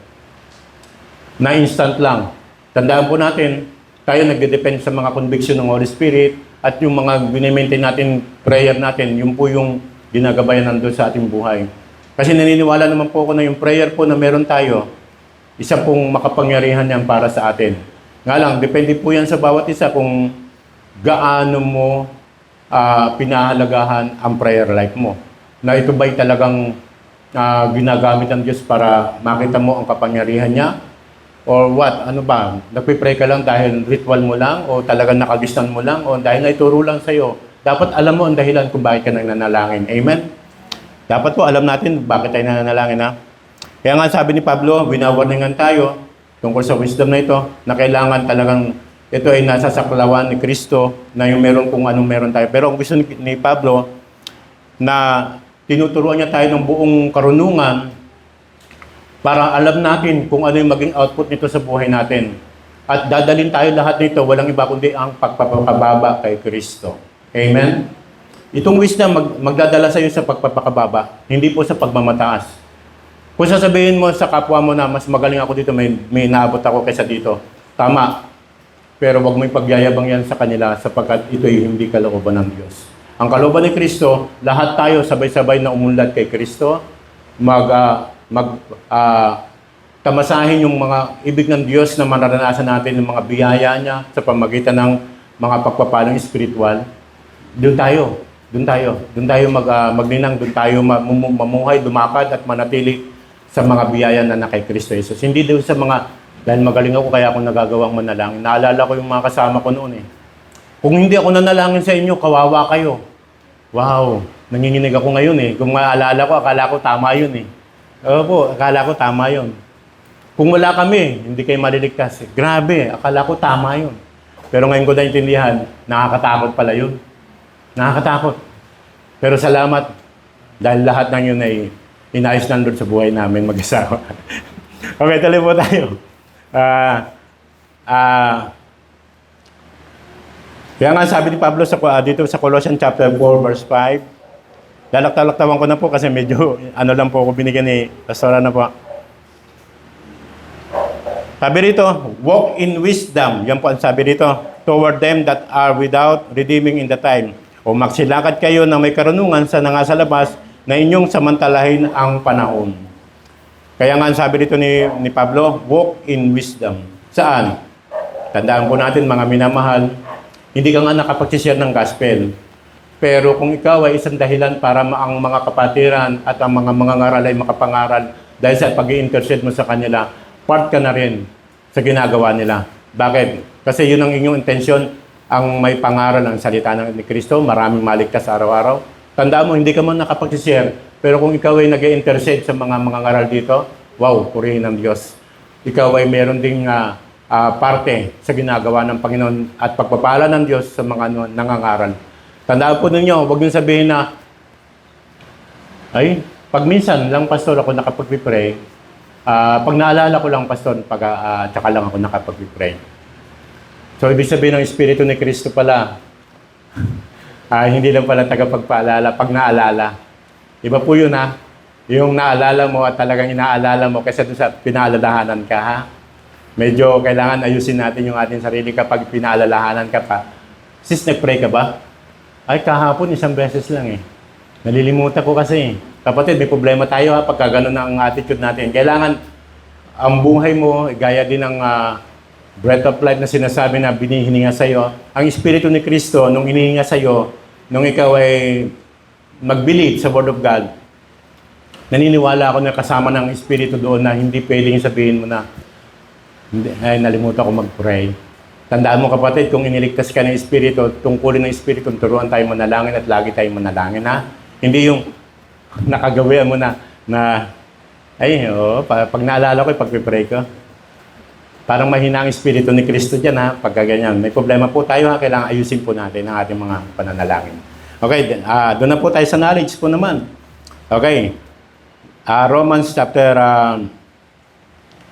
Na instant lang. Tandaan po natin, tayo nagde-depend sa mga conviction ng Holy Spirit at yung mga bine-maintain natin, prayer natin, yun po yung ginagabayan nandun sa ating buhay. Kasi naniniwala naman po ako na yung prayer po na meron tayo, isa pong makapangyarihan yan para sa atin. Nga lang, depende po yan sa bawat isa kung gaano mo pinahalagahan ang prayer life mo. Na ito ba'y talagang ginagamit ng Diyos para makita mo ang kapangyarihan niya? Or what? Ano ba? Nagpipray ka lang dahil ritual mo lang? O talagang nakagisnan mo lang? O dahil naituro lang sa'yo? Dapat alam mo ang dahilan kung bakit ka nananalangin. Amen? Dapat po alam natin bakit tayo nananalangin, Kaya nga sabi ni Pablo, winawarningan tayo tungkol sa wisdom na ito, na kailangan talagang ito ay nasa saklawan ni Kristo na yung meron kung anong meron tayo. Pero ang gusto ni Pablo, na tinuturuan niya tayo ng buong karunungan para alam natin kung ano yung maging output nito sa buhay natin. At dadalhin tayo lahat nito, walang iba kundi ang pagpapakababa kay Kristo. Amen? Itong wisdom magdadala sa iyo sa pagpapakababa, hindi po sa pagmamataas. Kung sasabihin mo sa kapwa mo na mas magaling ako dito, may naabot ako kaysa dito, tama. Pero wag mo ipagyayabang yan sa kanila sapagkat ito'y hindi kalooban ng Diyos. Ang kalooban ni Kristo, lahat tayo sabay-sabay na umunlad kay Kristo, tamasahin yung mga ibig ng Diyos na mararanasan natin ng mga biyaya niya sa pamagitan ng mga pagpapalang espiritual. Doon tayo magninang, doon tayo mamuhay, dumakad at manatili sa mga biyaya na kay Kristo Jesus. Hindi doon sa mga, dahil magaling ako kaya ako nagagawang manalangin. Naalala ko yung mga kasama ko noon Kung hindi ako nanalangin sa inyo, kawawa kayo. Wow, nanginginig ako ngayon Kung maalala ko, akala ko tama yun Opo, akala ko tama yun. Kung wala kami, hindi kayo maliligtas. Grabe, akala ko tama yun. Pero ngayon ko naintindihan, nakakatakot pala yun. Nakakatakot. Pero salamat, dahil lahat ng yun ay inayos ng Lord sa buhay namin mag-asawa. Okay, tuloy po tayo. Kaya nga sabi ni Pablo dito sa Colossians chapter 4 verse 5, lalaktawan ko na po kasi medyo lang po ako binigyan ni Pastora na po. Sabi rito, walk in wisdom. Yan po ang sabi rito, toward them that are without redeeming in the time. O magsilakad kayo na may karunungan sa nasa labas na inyong samantalahin ang panahon. Kaya nga sabi dito ni Pablo, walk in wisdom. Saan? Tandaan po natin mga minamahal, hindi ka nga nakapag-share ng gospel. Pero kung ikaw ay isang dahilan para ang mga kapatiran at ang mga mangangaral ay makapangaral dahil sa pag-i-intercede mo sa kanila, part ka na rin sa ginagawa nila. Bakit? Kasi yun ang inyong intensyon, ang may pangaral ng salita ni Kristo, maraming maligtas araw-araw. Tandaan mo, hindi ka man nakapag-share, pero kung ikaw ay nag-i-intercede sa mga mangangaral dito, wow, purihin ng Diyos. Ikaw ay meron ding parte sa ginagawa ng Panginoon at pagpapala ng Diyos sa mga nangangaral. Tandaan po ninyo, huwag niyo sabihin na, ay, pag minsan lang, pastor, ako nakapag-pray, pag naalala ko lang, pastor, tsaka lang ako nakapag-pray. So, ibig sabihin ng Espiritu ni Kristo pala, hindi lang pala tagapagpaalala, pag naalala. Iba po yun, ha? Yung naalala mo at talagang inaalala mo kasi doon sa pinaalalahanan ka, ha? Medyo kailangan ayusin natin yung ating sarili kapag pinaalalahanan ka pa. Sis, nag-pray ka ba? Ay, kahapon, isang beses lang eh. Nalilimutan ko kasi. Kapatid, may problema tayo ha, pagka ganun ang attitude natin. Kailangan ang buhay mo, gaya din ng breath of life na sinasabi na binihininga sa iyo. Ang Espiritu ni Kristo, nung inihinga sa iyo, nung ikaw ay mag-believe sa Word of God, naniniwala ako na kasama ng Espiritu doon na hindi pwedeng sabihin mo na, ay, nalimutan ko mag-pray. Tandaan mo kapatid, kung iniligtas ka ng Espiritu, tungkulin ng Espiritu, turuan tayo manalangin at lagi tayo manalangin, ha? Hindi yung nakagawian mo na pag naalala ko, pag-pray ko, parang mahina ang Espiritu ni Kristo dyan, ha? Pagka ganyan. May problema po tayo, ha? Kailangan ayusin po natin ang ating mga pananalangin. Okay, doon na po tayo sa knowledge po naman. Okay. Romans chapter...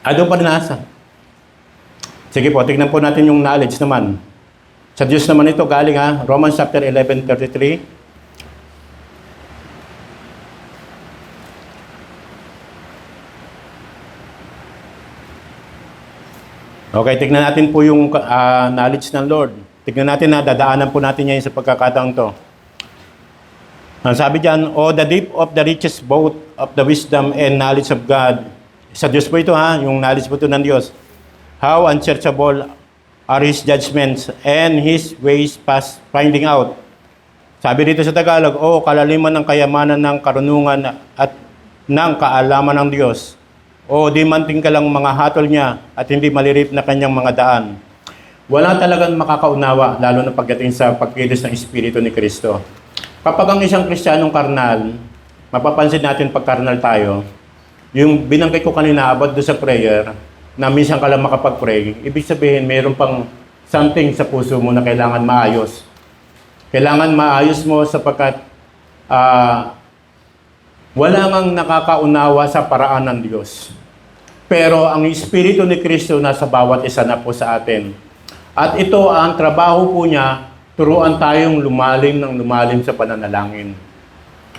doon pa rin nasa. Sige po, tignan po natin yung knowledge naman. Sa Diyos naman ito galing, ha? Romans chapter 11:33. Okay, tignan natin po yung knowledge ng Lord. Tignan natin na dadaanan po natin yan sa pagkakataon to. Ang sabi dyan, the deep of the riches both of the wisdom and knowledge of God. Sa Diyos po ito, ha? Yung knowledge po ito ng Diyos. How unsearchable are His judgments and His ways past finding out. Sabi dito sa Tagalog, kalaliman ng kayamanan ng karunungan at ng kaalaman ng Diyos. Di manting ka lang mga hatol niya at hindi malirip na kanyang mga daan. Wala talagang makakaunawa, lalo na pagdating sa pagkilos ng Espiritu ni Kristo. Kapag ang isang Kristiyanong karnal, mapapansin natin pag karnal tayo, yung binanggit ko kanina about do sa prayer, na minsan ka lang makapag-pray, ibig sabihin mayroon pang something sa puso mo na kailangan maayos. Kailangan maayos mo sapagkat wala ngang nakakaunawa sa paraan ng Diyos. Pero ang Espiritu ni Kristo nasa bawat isa na po sa atin. At ito ang trabaho po niya, turuan tayong lumalim sa pananalangin.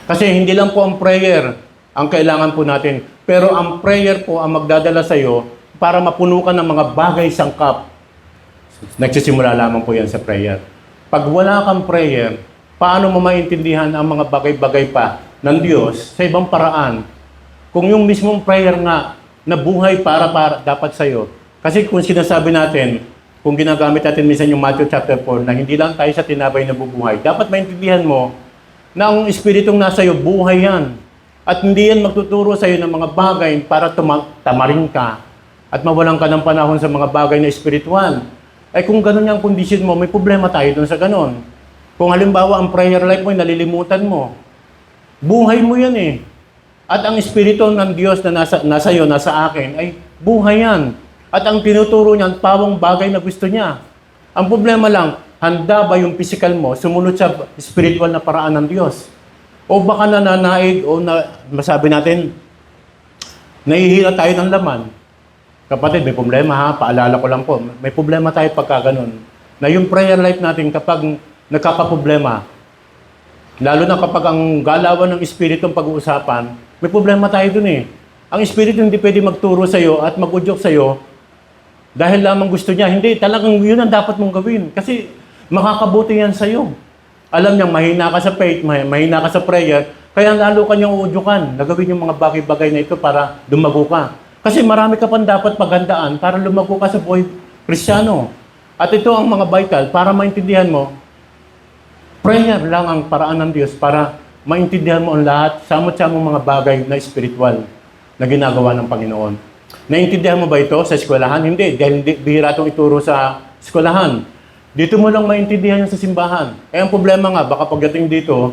Kasi hindi lang po ang prayer ang kailangan po natin. Pero ang prayer po ang magdadala sa iyo para mapuno ka ng mga bagay sangkap. Nagsisimula lamang po yan sa prayer. Pag wala kang prayer, paano mo maintindihan ang mga bagay-bagay pa ng Diyos sa ibang paraan? Kung yung mismong prayer nga na buhay para dapat sa iyo. Kasi kung sinasabi natin, kung ginagamit natin minsan yung Matthew chapter 4 na hindi lang tayo sa tinapay na bubuhay, dapat maintindihan mo na ang Espiritong nasa iyo, buhay yan. At hindi yan magtuturo sa iyo ng mga bagay para tamarin ka at mawalan ka ng panahon sa mga bagay na espiritual. Kung ganun yung kondisyon mo, may problema tayo dun sa ganun. Kung halimbawa ang prayer life mo, nalilimutan mo, buhay mo yan eh. At ang Espiritu ng Diyos na nasa iyo, nasa akin, ay buhay yan. At ang tinuturo niyan, pawang bagay na gusto niya. Ang problema lang, handa ba yung physical mo sumunod sa spiritual na paraan ng Diyos? O baka nananaig o masabi natin, nahihila tayo ng laman. Kapatid, may problema ha, paalala ko lang po, may problema tayo pagka ganun. Na yung prayer life natin kapag nagkakaproblema, lalo na kapag ang galawan ng Espiritu ang pag-uusapan, may problema tayo dun eh. Ang Espiritu hindi pwede magturo sa iyo at mag-udyok sa iyo dahil lamang gusto niya. Hindi, talagang yun ang dapat mong gawin. Kasi makakabuti yan sa iyo. Alam niyang mahina ka sa faith, mahina ka sa prayer, kaya lalo kanyang uudyukan na gawin yung mga bagay-bagay na ito para lumago ka. Kasi marami ka pang dapat paghandaan para lumago ka sa buhay Kristiyano. At ito ang mga vital para maintindihan mo Prayer lang ang paraan ng Diyos para maintindihan mo ang lahat, samot-samong mga bagay na spiritual na ginagawa ng Panginoon. Naintindihan mo ba ito sa eskwelahan? Hindi, dahil bihira itong ituro sa eskwelahan. Dito mo lang maintindihan yan sa simbahan. Eh, ang problema nga, baka pagdating dito,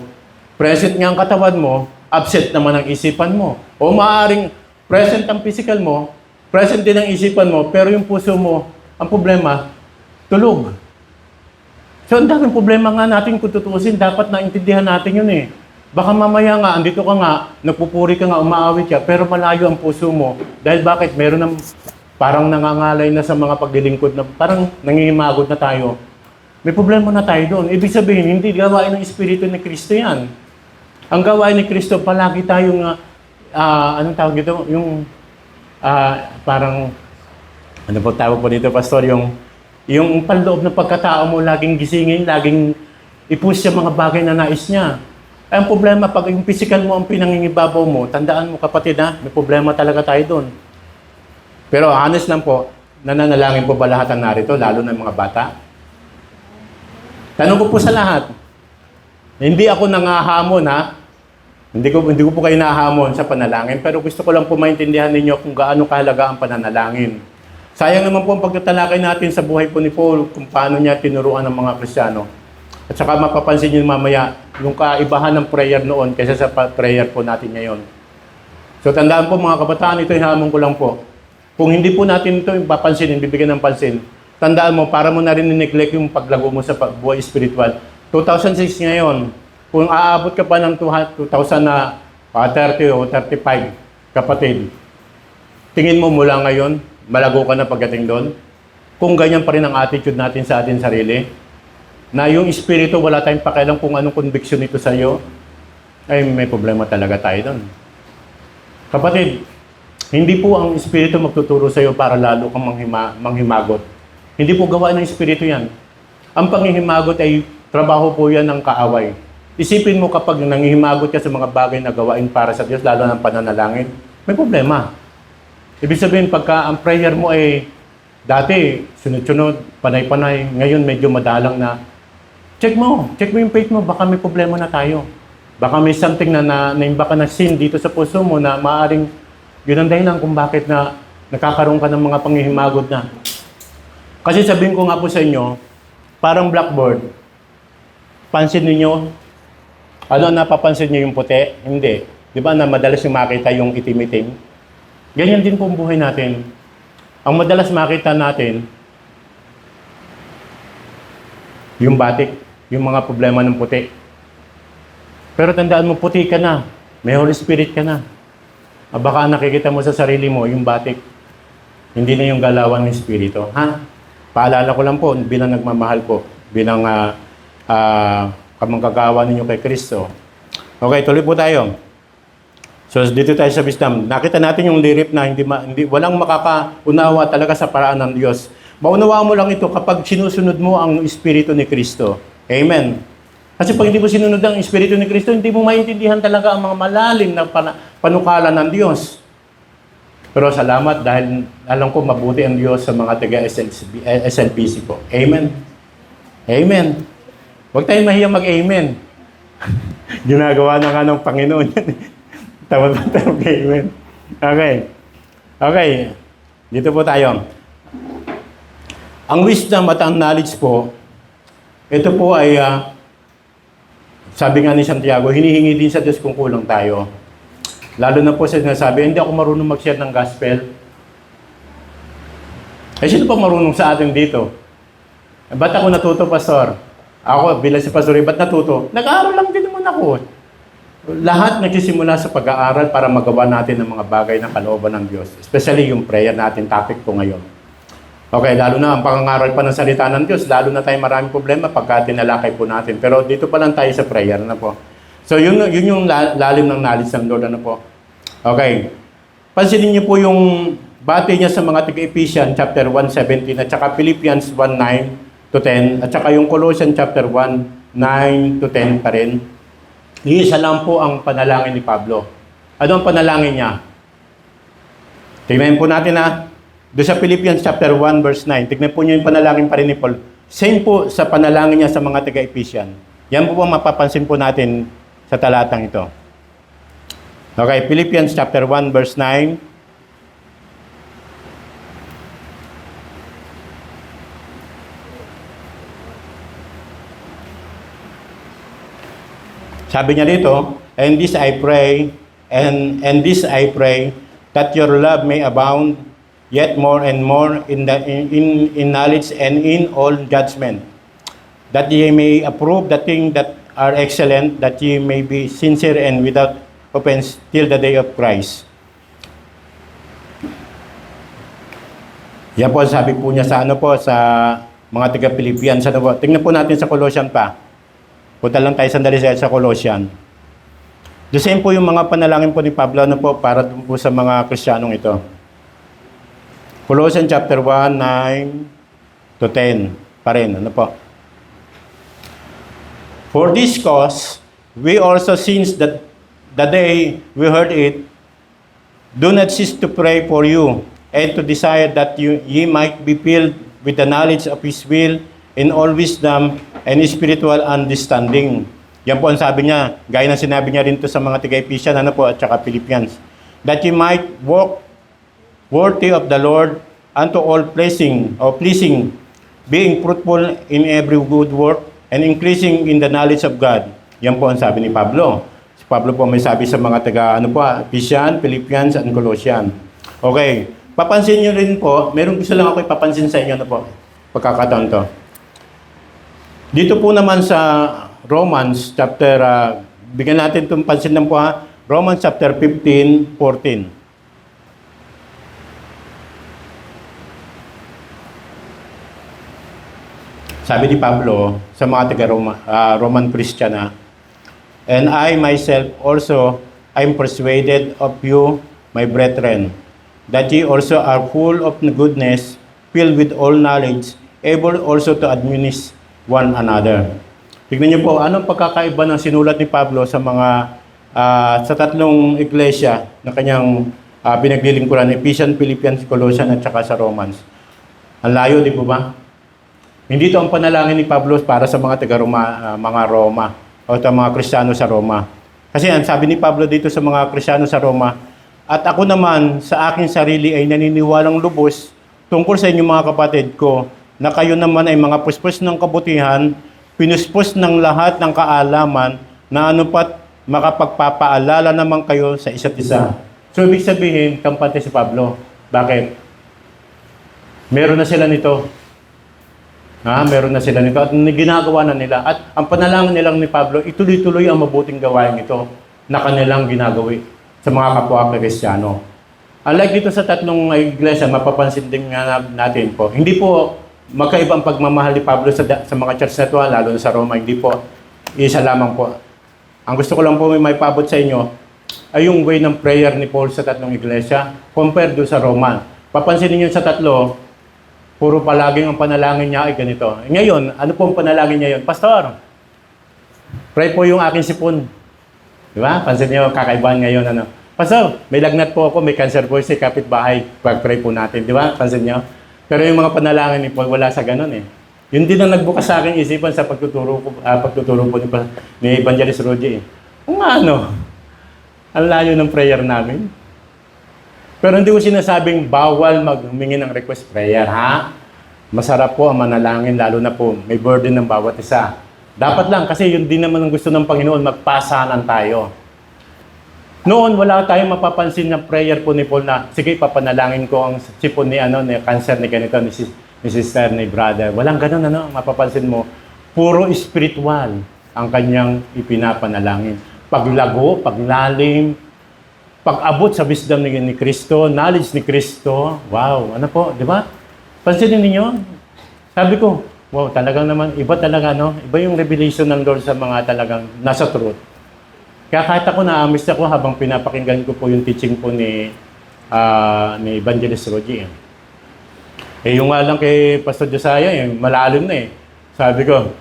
present nga ang katawan mo, absent naman ang isipan mo. O maaaring present ang physical mo, present din ang isipan mo, pero yung puso mo, ang problema, tulog. So, ang daming problema nga natin kung tutuusin, dapat naintindihan natin yun eh. Baka mamaya nga, andito ka nga, nagpupuri ka nga, umaawit ka, pero malayo ang puso mo. Dahil bakit? Meron ng parang nangangalay na sa mga paglilingkod na parang nangingimagod na tayo. May problema na tayo doon. Ibig sabihin, hindi gawain ng Espiritu ni Kristo yan. Ang gawain ni Kristo, palagi tayong, anong tawag dito? Yung, parang, ano po tawag po dito, Pastor? Yung panloob ng pagkatao mo, laging gisingin, laging i-push sa mga bagay na nais niya. Ay, ang problema, pag yung physical mo ang pinangingibabaw mo, tandaan mo kapatid may problema talaga tayo doon. Pero honest lang po, nananalangin po ba lahat ang narito, lalo na mga bata? Tanong ko po sa lahat. Hindi ako nangahamon Hindi ko po kayo nahamon sa panalangin, pero gusto ko lang po maintindihan ninyo kung gaano kahalaga ang pananalangin. Sayang naman po ang pagtatalakay natin sa buhay po ni Paul kung paano niya tinuruan ng mga Kristiyano. At saka mapapansin niyo mamaya yung kaibahan ng prayer noon kaysa sa prayer po natin ngayon. So tandaan po mga kabataan, ito hamon ko lang po. Kung hindi po natin ito papansinin, bibigyan ng pansin, tandaan mo, para mo na rin neglect yung paglago mo sa buhay spiritual. 2006 ngayon, kung aabot ka pa ng 2030 o 35, kapatid, tingin mo mula ngayon, malago ka na pagdating doon? Kung ganyan pa rin ang attitude natin sa ating sarili, na yung espiritu, wala tayong pakialam kung anong conviction nito sa iyo, ay may problema talaga tayo doon. Kapatid, hindi po ang espiritu magtuturo sa iyo para lalo kang manghimagot. Hindi po gawain ng espiritu yan. Ang panghihimagot ay trabaho po yan ng kaaway. Isipin mo kapag nanghihimagot ka sa mga bagay na gawain para sa Diyos, lalo ng pananalangin, may problema. Ibig sabihin, pagka ang prayer mo ay dati, sunod-sunod, panay-panay, ngayon medyo madalang na, check mo yung faith mo, baka may problema na tayo. Baka may something na baka na sin dito sa puso mo na maaaring yun ang dahilan kung bakit na nakakaroon ka ng mga panghihimagod na. Kasi sabihin ko nga po sa inyo, parang blackboard. Pansin niyo, napapansin niyo yung puti? Hindi. Di ba na madalas yung makita yung itim-itim? Ganyan din po ang buhay natin. Ang madalas makita natin, yung batik, yung mga problema ng puti. Pero tandaan mo, puti ka na. May Holy Spirit ka na. Baka nakikita mo sa sarili mo, yung batik. Hindi na yung galawan ng Espiritu. Paalala ko lang po, bilang nagmamahal po, bilang kamanggagawa ninyo kay Kristo. Okay, tuloy po tayo. So, dito tayo sa wisdom. Nakita natin yung lirip na walang makakaunawa talaga sa paraan ng Diyos. Maunawaan mo lang ito kapag sinusunod mo ang Espiritu ni Kristo. Amen. Kasi pag hindi mo sinunod ang Espiritu ni Kristo, hindi mo maintindihan talaga ang mga malalim na panukala ng Diyos. Pero salamat dahil alam ko mabuti ang Diyos sa mga taga-SNPC po. Amen. Amen. Huwag tayong mahiyang mag-amen. Ginagawa na nga ng Panginoon yan. Tama ba tayo mag-amen? Okay. Dito po tayo. Ang wisdom at ang knowledge po, ito po ay, sabi nga ni Santiago, hinihingi din sa Diyos kung kulang tayo. Lalo na po sa sinasabi, hindi ako marunong mag-share ng gospel. Sino pa marunong sa atin dito? Ba't ako natuto, Pastor? Ako, bilang si Pastor, ba't natuto? Nag-aaral lang din naman ako. Lahat nagsisimula sa pag-aaral para magawa natin ng mga bagay na kalooban ng Diyos. Especially yung prayer natin, topic po ngayon. Okay, lalo na ang pangangaral pa ng salita ng Diyos, lalo na tayo maraming problema pagka tinalakay po natin. Pero dito pa lang tayo sa prayer na po. So yun yung lalim ng knowledge ng Lord po. Okay. Pansinin niyo po yung bati niya sa mga taga-Ephesians chapter 1:17 at saka Philippians 1:9-10 at saka yung Colossians chapter 1:9-10 pa rin. Iisa lang po ang panalangin ni Pablo. Ano ang panalangin niya? Tingnan po natin doon sa Philippians chapter 1 verse 9. Tignan po niyo yung panalangin pa rin ni Paul. Same po sa panalangin niya sa mga taga-Ephesians. Yan po ang mapapansin po natin sa talatang ito. Okay, Philippians chapter 1 verse 9. Sabi niya dito, and this I pray, and this I pray, that your love may abound yet more and more in knowledge and in all judgment, that ye may approve the things that are excellent, that ye may be sincere and without offense till the day of Christ. Yan po sabi po niya sa sa mga taga-Philippians. Ano po? Tingnan po natin sa Colossian pa. Punta lang tayo sandali sa Colossian. The same po yung mga panalangin po ni Pablo po para po sa mga Kristiyanong ito. Colossians chapter 1, 9 to 10 pa rin. Ano po? For this cause, we also since that the day we heard it, do not cease to pray for you, and to desire that ye might be filled with the knowledge of His will in all wisdom and spiritual understanding. Yan po ang sabi niya, gaya ng sinabi niya rin to sa mga taga-Ephesians, at saka Philippians. That ye might walk worthy of the Lord unto all pleasing, being fruitful in every good work, and increasing in the knowledge of God. Yan po ang sabi ni Pablo. Si Pablo po may sabi sa mga Ephesians, Philippians, and Colossians. Okay, papansin niyo rin po, meron gusto lang ako ipapansin sa inyo pagkakataon to. Dito po naman sa Romans chapter, bigyan natin itong pansin lang po Romans chapter 15, 14. Sabi ni Pablo sa mga Roman Christian and I myself also I am persuaded of you, my brethren, that ye also are full of goodness, filled with all knowledge, able also to admonish one another. Tignan niyo po, anong pagkakaiba ng sinulat ni Pablo sa mga sa tatlong iglesia na kanyang pinaglilingkuran, Ephesians, Philippians, Colossians, at saka sa Romans. Ang layo, di po ba? Hindi ito ang panalangin ni Pablo para sa mga mga Roma o sa mga Kristiyano sa Roma. Kasi ang sabi ni Pablo dito sa mga Kristiyano sa Roma, at ako naman sa aking sarili ay naniniwalang lubos tungkol sa inyong mga kapatid ko, na kayo naman ay mga puspos ng kabutihan, pinuspos ng lahat ng kaalaman, na anupat makapagpapaalala naman kayo sa isa't isa. So, ibig sabihin, kampante si Pablo. Bakit? Meron na sila nito. Meron na sila nito at ginagawa na nila. At ang panalangin nilang ni Pablo, ituloy-tuloy ang mabuting gawain ito na kanilang ginagawi sa mga kapwa Kristiyano. Unlike dito sa tatlong iglesia, mapapansin din nga natin po, hindi po magkaiba ang pagmamahal ni Pablo sa mga church na ito, lalo na sa Roma. Hindi po, isa lamang po. Ang gusto ko lang po may paabot sa inyo ay yung way ng prayer ni Paul sa tatlong iglesia compared doon sa Roma. Papansinin niyo sa tatlo, puro palaging ang panalangin niya ay ganito. Ngayon, ano po ang panalangin niya yun? Pastor, pray po yung aking sipon. Di ba? Pansin niyo, kakaibahan ngayon. Pastor, may lagnat po ako, may cancer po si kapitbahay. Pag-pray po natin. Di ba? Pansin niyo? Pero yung mga panalangin ni Paul, wala sa ganun eh. Yun din ang nagbukas sa aking isipan sa pagtuturo po ni Evangelist Roger eh. Kung ano, ang layo ng prayer namin. Pero hindi ko sinasabing bawal maghumingi ng request prayer, Masarap po ang manalangin, lalo na po may burden ng bawat isa. Dapat lang, kasi yun din naman ang gusto ng Panginoon, magpasanan tayo. Noon, wala tayong mapapansin na prayer po ni Paul na, sige, papanalangin ko ang sipon ni cancer ni ganito, ni sister, ni brother. Walang ganun, mapapansin mo. Puro spiritual ang kanyang ipinapanalangin. Paglago, paglalim, pag-abot sa wisdom ni Kristo, knowledge ni Kristo. Wow, ano po, di ba? Pansinin ninyo. Sabi ko, wow, talagang naman, iba talaga, Iba yung revelation ng Lord sa mga talagang nasa truth. Kaya kahit ako na-amiss ako habang pinapakinggan ko po yung teaching po ni Evangelist Roger. Yung nga lang kay Pastor Josiah, malalim na eh. Sabi ko,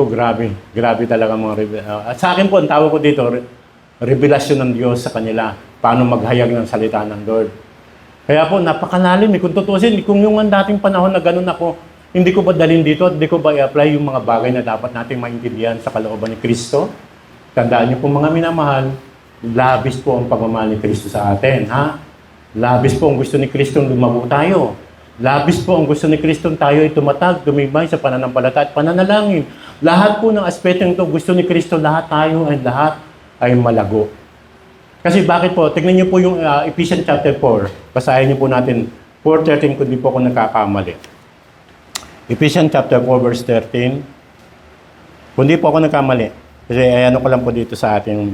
grabe talaga mga at sa akin po, ang tawag ko dito, revelasyon ng Diyos sa kanila. Paano maghayag ng salita ng Lord. Kaya po, napakalalim eh. Kung tutusin, kung yung dating panahon na ganun ako, Hindi ko ba dalhin dito at hindi ko ba i-apply yung mga bagay na dapat nating maintindihan sa kalooban ni Kristo? Tandaan niyo po mga minamahal, labis po ang pagmamahal ni Kristo sa atin, ha? Labis po ang gusto ni Kristo lumago tayo. Labis po ang gusto ni Kristo tayo ay tumatag, tumibay sa pananampalataya at pananalangin. Lahat po ng aspetong ito, gusto ni Kristo, lahat ay malago. Kasi bakit po? Tignan niyo po yung Ephesians chapter 4. Basahin niyo po natin 4:13 kung di po ako nagkakamali. Ephesians chapter 4 verse 13. Kung di po ako nagkamali. Kasi ano ko lang po dito sa ating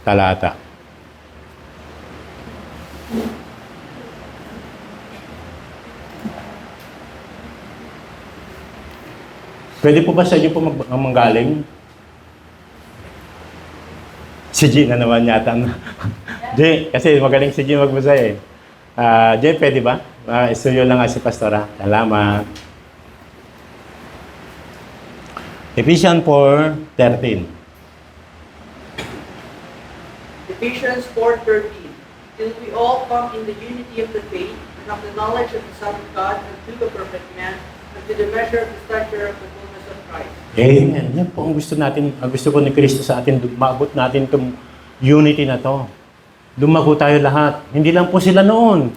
talata. Pwede po ba sa inyo po manggaling? Si G na naman yata. G, kasi magaling si G magbasa eh. G, pwede ba? Isuyo lang nga si Pastora. Salamat. Ephesians 4:13. Ephesians 4:13. Till we all come in the unity of the faith and of the knowledge of the Son of God unto the perfect man, unto the measure of the stature of the fullness of Christ. Amen. Yan po ang gusto natin, ang gusto ko ni Kristo sa atin, maabot natin itong unity na to. Dumago tayo lahat. Hindi lang po sila noon,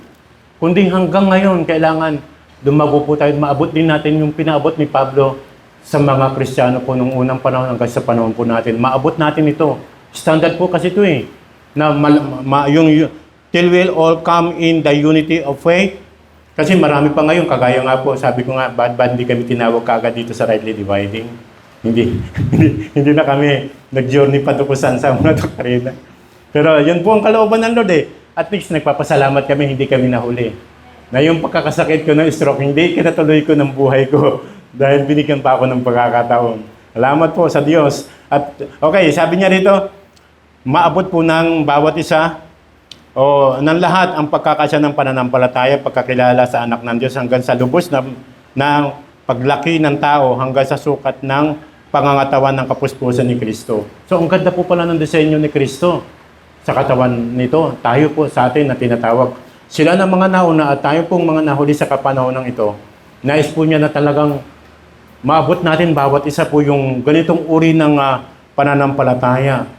kundi hanggang ngayon, kailangan dumago po tayo. Maabot din natin yung pinaabot ni Pablo sa mga Kristiyano po nung unang panahon hanggang sa panahon po natin. Maabot natin ito. Standard po kasi ito eh. Na till we'll all come in the unity of faith. Kasi marami pa ngayon, kagaya nga po, sabi ko nga, bad hindi kami tinawag kaagad dito sa rightly dividing. Hindi na kami nag-journey pa doon sa mga doktrina. Pero yun po ang kalooban ng Lord eh. At least nagpapasalamat kami, hindi kami nahuli. Na yung pagkakasakit ko ng stroke, hindi kinatuloy ko ng buhay ko dahil binigyan pa ako ng pagkakataon. Salamat po sa Diyos. At okay, sabi niya rito, maabot po ng bawat isa o ng lahat ang pagkakasya ng pananampalataya, pagkakilala sa anak ng Diyos hanggang sa lubos ng paglaki ng tao hanggang sa sukat ng pangangatawan ng kapuspusan ni Kristo. So ang ganda po pala ng disenyo ni Kristo sa katawan nito. Tayo po sa atin na tinatawag. Sila na mga nauna at tayo pong mga nahuli sa kapanahon ng ito. Nais po niya na talagang maabot natin bawat isa po yung ganitong uri ng pananampalataya.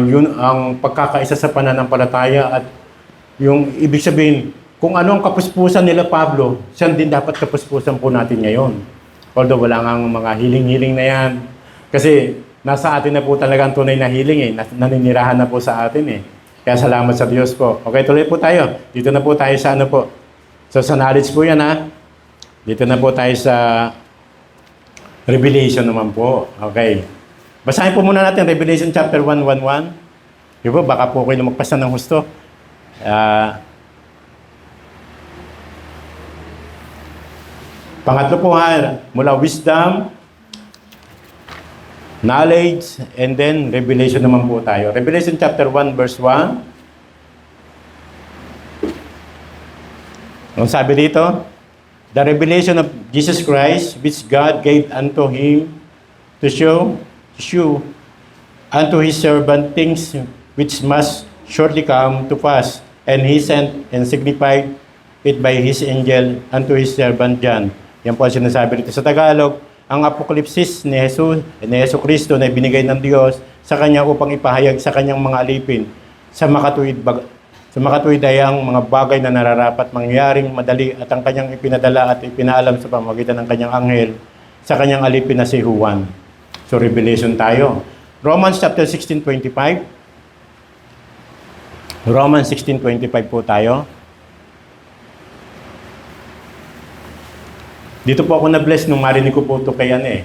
Yun ang pagkakaisa sa pananampalataya at yung ibig sabihin, kung ano ang kapuspusan nila Pablo, siya din dapat kapuspusan po natin ngayon. Although wala nga mga hiling-hiling na yan. Kasi nasa atin na po talaga ang tunay na healing eh. Naninirahan na po sa atin eh. Kaya salamat sa Diyos po. Okay, tuloy po tayo. Dito na po tayo sa ano po. So sa knowledge po yan ha. Dito na po tayo sa Revelation naman po. Okay. Basahin po muna natin Revelation chapter 1:1. Di ba? Baka po kayo magpasa ng husto. Pangatlo po ha, mula wisdom, knowledge, and then Revelation naman po tayo. Revelation chapter 1 verse 1. Ang sabi dito, the revelation of Jesus Christ, which God gave unto Him to show unto His servant things which must shortly come to pass. And He sent and signified it by His angel unto His servant John. Yan po ang sinasabi dito sa Tagalog. Ang apokalipsis ni Yesu Kristo na binigay ng Diyos sa Kanya upang ipahayag sa Kanyang mga alipin sa makatuwid ay ang mga bagay na nararapat mangyaring madali at ang Kanyang ipinadala at ipinaalam sa pamamagitan ng Kanyang anghel sa Kanyang alipin na si Juan. So, Revelation tayo. Romans chapter 16:25. Romans 16:25 po tayo. Dito po ako na-bless nung marinig ko po ito kay kay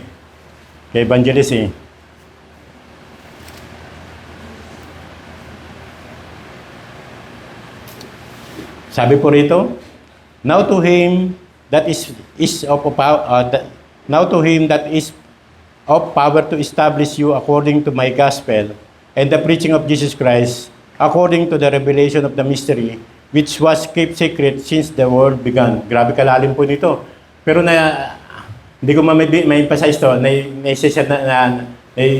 Evangelist eh. Sabi po rito, now to him that is of power to establish you according to my gospel and the preaching of Jesus Christ according to the revelation of the mystery which was kept secret since the world began. Grabe kalalim po nito. Pero hindi ko ma-emphasize to,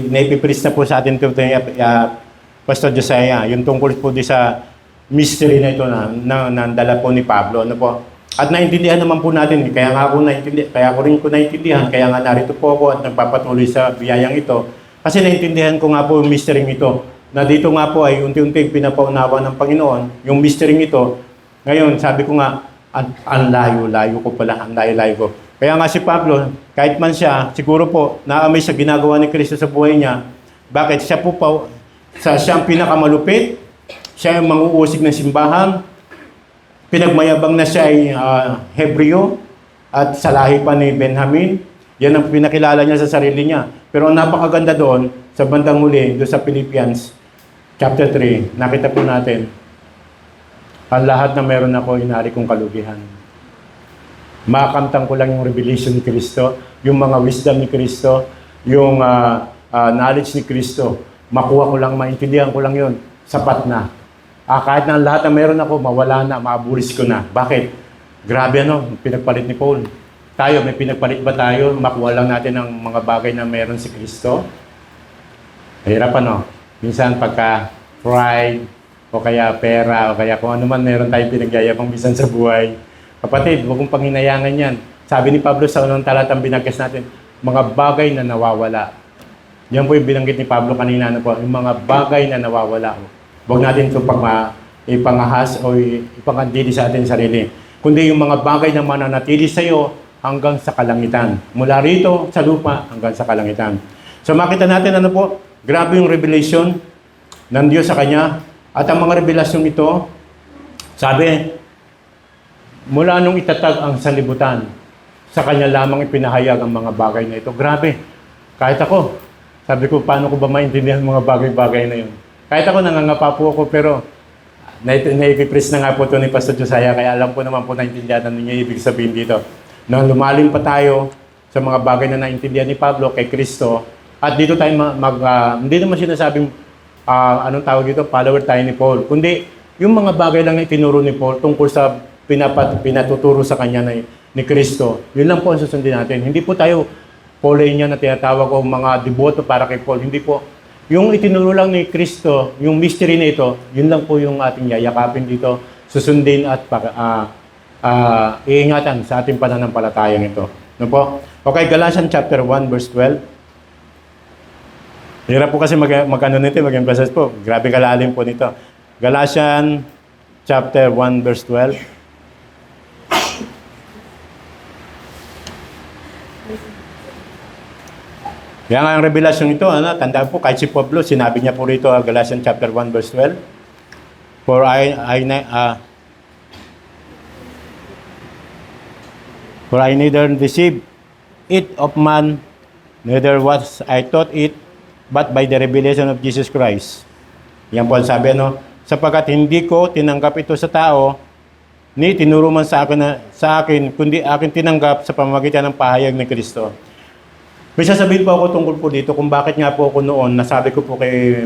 naipipreach na po sa atin ito Pastor Josiah, yung tungkol po sa mystery na ito na dala po ni Pablo. Ano po? At naintindihan naman po natin, kaya ko rin naintindihan, kaya nga narito po ako at nagpapatuloy sa biyayang ito. Kasi naintindihan ko nga po yung mystery ito, na dito nga po ay unti-unti pinapaunawa ng Panginoon, yung mystery ito. Ngayon, sabi ko nga, ang layo-layo ko pala, ang layo-layo ko. Kaya nga si Pablo, kahit man siya, siguro po, naamay sa ginagawa ni Kristo sa buhay niya. Bakit? Siya po pa, siya ang pinakamalupit, siya ang manguusig ng simbahan, pinagmayabang na siya ay Hebreo at sa lahi pa ni Benjamin. Yan ang pinakilala niya sa sarili niya. Pero ang napakaganda doon, sa bandang huli, doon sa Philippians chapter 3, nakita po natin, ang lahat na meron ako, inari kong kalugihan. Makamtang ko lang yung revelation ni Kristo, yung mga wisdom ni Kristo, yung knowledge ni Kristo. Makuha ko lang, maintindihan ko lang yun. Sapat na. Kahit na lahat na meron ako, mawala na, maabulis ko na. Bakit? Grabe pinagpalit ni Paul. Tayo, may pinagpalit ba tayo? Makuha lang natin ang mga bagay na meron si Kristo? Hirap Minsan pagka pride, o kaya pera, o kaya kung ano man meron tayong pinagyayabang minsan sa buhay. Kapatid, huwag kong panghinayangan yan. Sabi ni Pablo sa unang talatang binagkas natin, mga bagay na nawawala. Yan po yung binanggit ni Pablo kanina, yung mga bagay na nawawala. Huwag natin ito ipangahas o ipangandili sa ating sarili. Kundi yung mga bagay na mananatili sa iyo hanggang sa kalangitan. Mula rito sa lupa hanggang sa kalangitan. So makita natin grabe yung revelation ng Diyos sa Kanya. At ang mga revelasyon ito, sabi, mula nung itatag ang sanlibutan, sa Kanya lamang ipinahayag ang mga bagay na ito. Grabe. Kahit ako, sabi ko, paano ko ba maintindihan ang mga bagay-bagay na yun? Kahit ako, nangangapa po ako, pero naipipress na nga po ito ni Pastor Josiah, kaya alam po naman po naintindihan ninyo ibig sabihin dito. Nang lumalim pa tayo sa mga bagay na naintindihan ni Pablo kay Kristo, at dito tayo hindi naman sinasabing, anong tawag dito, follower tayo ni Paul, kundi yung mga bagay lang na itinuro ni Paul tungkol sa pinatuturo sa kanya ni Kristo, yun lang po ang susundin natin. Hindi po tayo Pauline na tinatawag ko mga deboto para kay Paul, hindi po. Yung itinuro lang ni Kristo, yung mystery na ito, yun lang po yung ating yayakapin dito, susundin at iingatan sa ating pananampalatayang ito. No po? Okay, Galatians chapter 1 verse 12. Hirap po kasi mag-emphasize po. Grabe kalalim po nito. Galatians chapter 1 verse 12. Kaya nga ang revelasyon ito, tandaan po, kahit si Pablo, sinabi niya po rito, Galatians chapter 1 verse 12, For I neither deceive it of man, neither was I taught it, but by the revelation of Jesus Christ. Yan po ang sabi, sapagkat hindi ko tinanggap ito sa tao, ni tinuro man sa akin, kundi akin tinanggap sa pamamagitan ng pahayag ni Kristo. May sasabihin po ako tungkol po dito kung bakit nga po ako noon, nasabi ko po kay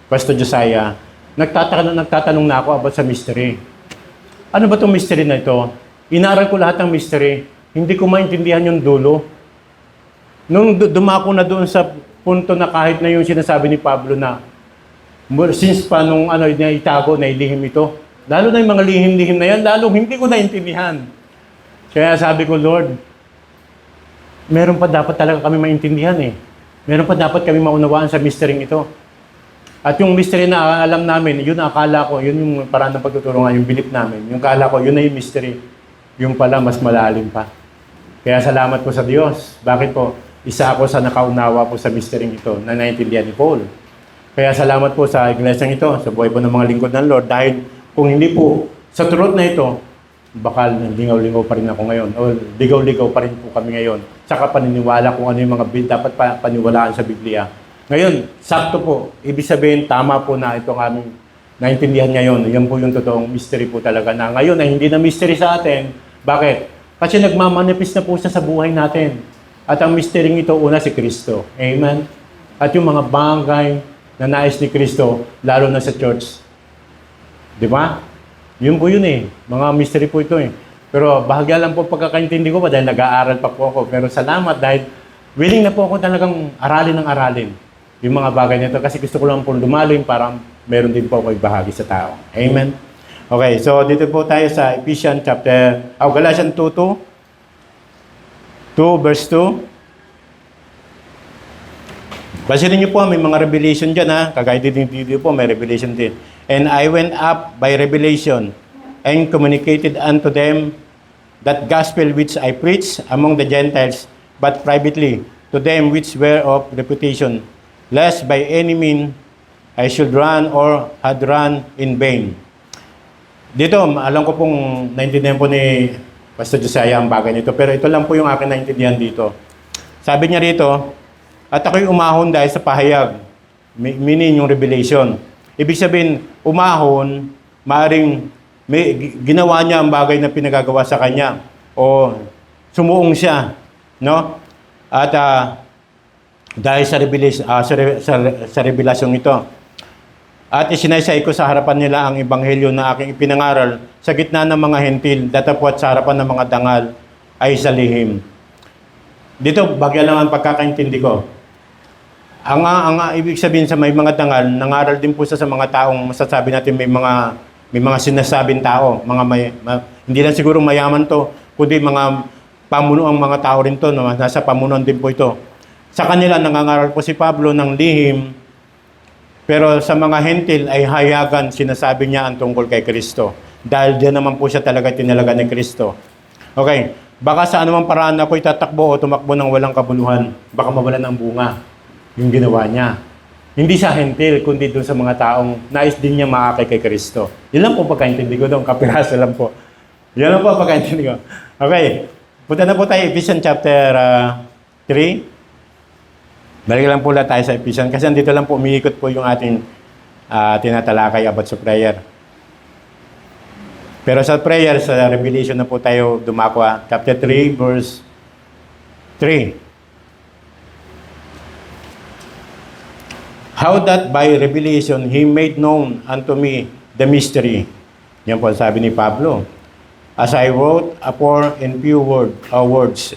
Pastor Josiah, nagtatanong na ako about sa mystery. Ano ba itong mystery na ito? Inaral ko lahat ng mystery, hindi ko maintindihan yung dulo. Nung dumako na doon sa punto na kahit na yung sinasabi ni Pablo na since pa nung niya itago, na ilihim ito, lalo na yung mga lihim-lihim na yan, lalo hindi ko naintindihan. Kaya sabi ko, Lord, meron pa dapat talaga kami maintindihan Meron pa dapat kami maunawaan sa mystery ito. At yung mystery na alam namin, yun akala ko, yun yung parang ng pagtuturo nga, yung belief namin. Yung akala ko, yun na yung mystery. Yung pala, mas malalim pa. Kaya salamat po sa Diyos. Bakit po? Isa ako sa nakaunawa po sa mystery ito na naintindihan ni Paul. Kaya salamat po sa iglesia ito, sa buhay po ng mga lingkod ng Lord. Dahil kung hindi po, sa truth na ito, baka lingaw-lingaw pa rin ako ngayon. O ligaw-ligaw pa rin po kami ngayon. Saka paniniwala kung ano yung mga dapat paniwalaan sa Biblia. Ngayon, sakto po. Ibig sabihin, tama po na ito ang aming naintindihan ngayon. Yan po yung totoong mystery po talaga na ngayon ay hindi na mystery sa atin. Bakit? Kasi nagmamanifest na po siya sa buhay natin. At ang mystery ito, una si Kristo. Amen? At yung mga bagay na nais ni Kristo, lalo na sa church. Di ba? Yun po yun Mga mystery po ito Pero bahagya lang po pagkakaintindi ko pa dahil nag-aaral pa po ako. Pero salamat dahil willing na po ako talagang aralin yung mga bagay nito kasi gusto ko lang po lumalim para meron din po ako ibahagi sa tao. Amen? Okay, so dito po tayo sa Ephesians Galatians 2 verse 2. Basahin niyo po, may mga revelation dyan ha. Kagaya din dito po, may revelation din. And I went up by revelation and communicated unto them that gospel which I preach among the Gentiles, but privately to them which were of reputation, lest by any means I should run or had run in vain. Dito, alam ko pong naintindihan po ni Pastor Josiah ang bagay nito, pero ito lang po yung akin naintindihan dito. Sabi niya rito, at ako'y umahon dahil sa pahayag, meaning yung revelation. Ibig sabihin, umahon, maaring ginawa niya ang bagay na pinagagawa sa kanya o sumuong siya, no? At dahil sa revelation, sa revelasyong ito. At isinaysay ko sa harapan nila ang ebanghelyo na aking ipinangaral sa gitna ng mga hentil, datapwat sa harapan ng mga dangal ay sa lihim. Dito, bagya lang ang pagkakaintindi ko. Ang ibig sabihin sa may mga dangal, nangaral din po sa mga taong masasabi natin may mga sinasabing tao, hindi lang siguro mayaman to, kundi mga pamunuang mga tao rin to, no? Nasa pamunuan din po ito. Sa kanila nangangaral po si Pablo ng lihim, pero sa mga hentil ay hayagan sinasabi niya ang tungkol kay Kristo. Dahil diyan naman po siya talaga tinalaga ni Kristo. Okay, baka sa anumang paraan ako'y tatakbo o tumakbo ng walang kabuluhan, baka mawalan ng bunga yung ginawa niya. Hindi sa hentil, kundi doon sa mga taong nais din niya maakay kay Kristo. Yun lang po pagkaintindi ko doon, kapiraso lang po. Yun lang po pagkaintindi ko. Okay, punta na po tayo Ephesians chapter 3. Balik lang po tayo sa Ephesians kasi andito lang po umiikot po yung ating tinatalakay about sa prayer. Pero sa prayer, sa Revelation na po tayo dumakwa. Chapter 3, verse 3. How that by revelation He made known unto me the mystery. Yan po sabi ni Pablo. As I wrote afore in few words.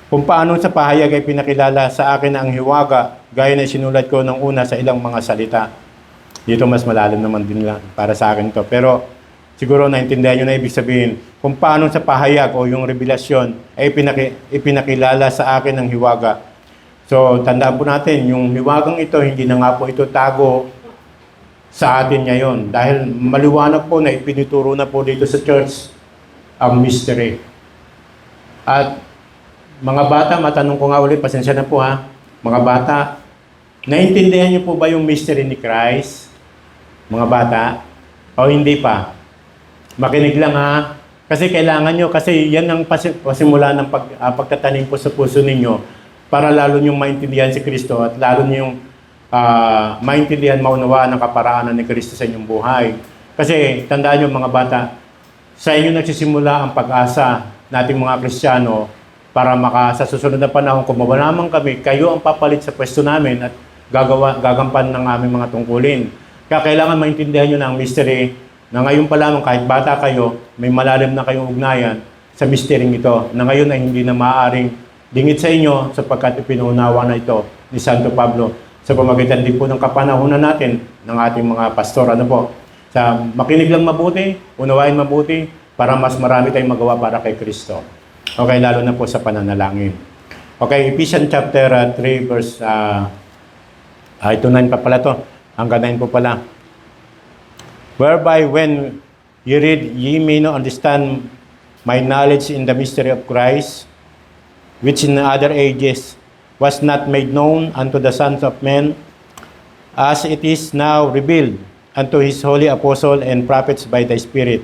Kung paano sa pahayag ay pinakilala sa akin ang hiwaga, gaya na sinulat ko ng una sa ilang mga salita. Dito mas malalim naman din lang para sa akin to. Pero siguro naintindihan nyo na ibig sabihin, kung paano sa pahayag o yung revelasyon ay ipinakilala sa akin ang hiwaga. So, tandaan po natin, yung hiwagang ito, hindi na nga po ito tago sa atin ngayon. Dahil maliwanag po na ipinituro na po dito sa church ang mystery. At mga bata, matanong ko nga ulit, pasensya na po ha. Mga bata, naintindihan niyo po ba yung mystery ni Christ? Mga bata? O hindi pa? Makinig lang ha. Kasi kailangan nyo, kasi yan ang pasimula ng pagtatanim po sa puso ninyo para lalo nyo maintindihan si Kristo at lalo nyo maintindihan, maunawaan ang kaparaanan ni Kristo sa inyong buhay. Kasi tandaan nyo mga bata, sa inyo nagsisimula ang pag-asa nating mga Kristiyano para sa susunod na panahon, kung mawalaman kami, kayo ang papalit sa pwesto namin at gagampan ng aming mga tungkulin. Kaya kailangan maintindihan nyo na ang mystery na ngayon pa lamang kahit bata kayo, may malalim na kayong ugnayan sa mystery ito na ngayon ay hindi na maaaring dingit sa inyo sapagkat ipinunawa na ito ni Santo Pablo sa pamamagitan din po ng kapanahunan natin ng ating mga pastor. Ano po? Sa makinig lang mabuti, unawain mabuti para mas marami tayong magawa para kay Kristo. Okay, lalo na po sa pananalangin. Okay, Ephesians chapter 3 verse ito 9 pa pala to. Hanggang 9 po pala. Whereby when you read, ye may not understand my knowledge in the mystery of Christ, which in other ages was not made known unto the sons of men, as it is now revealed unto his holy apostle and prophets by the Spirit,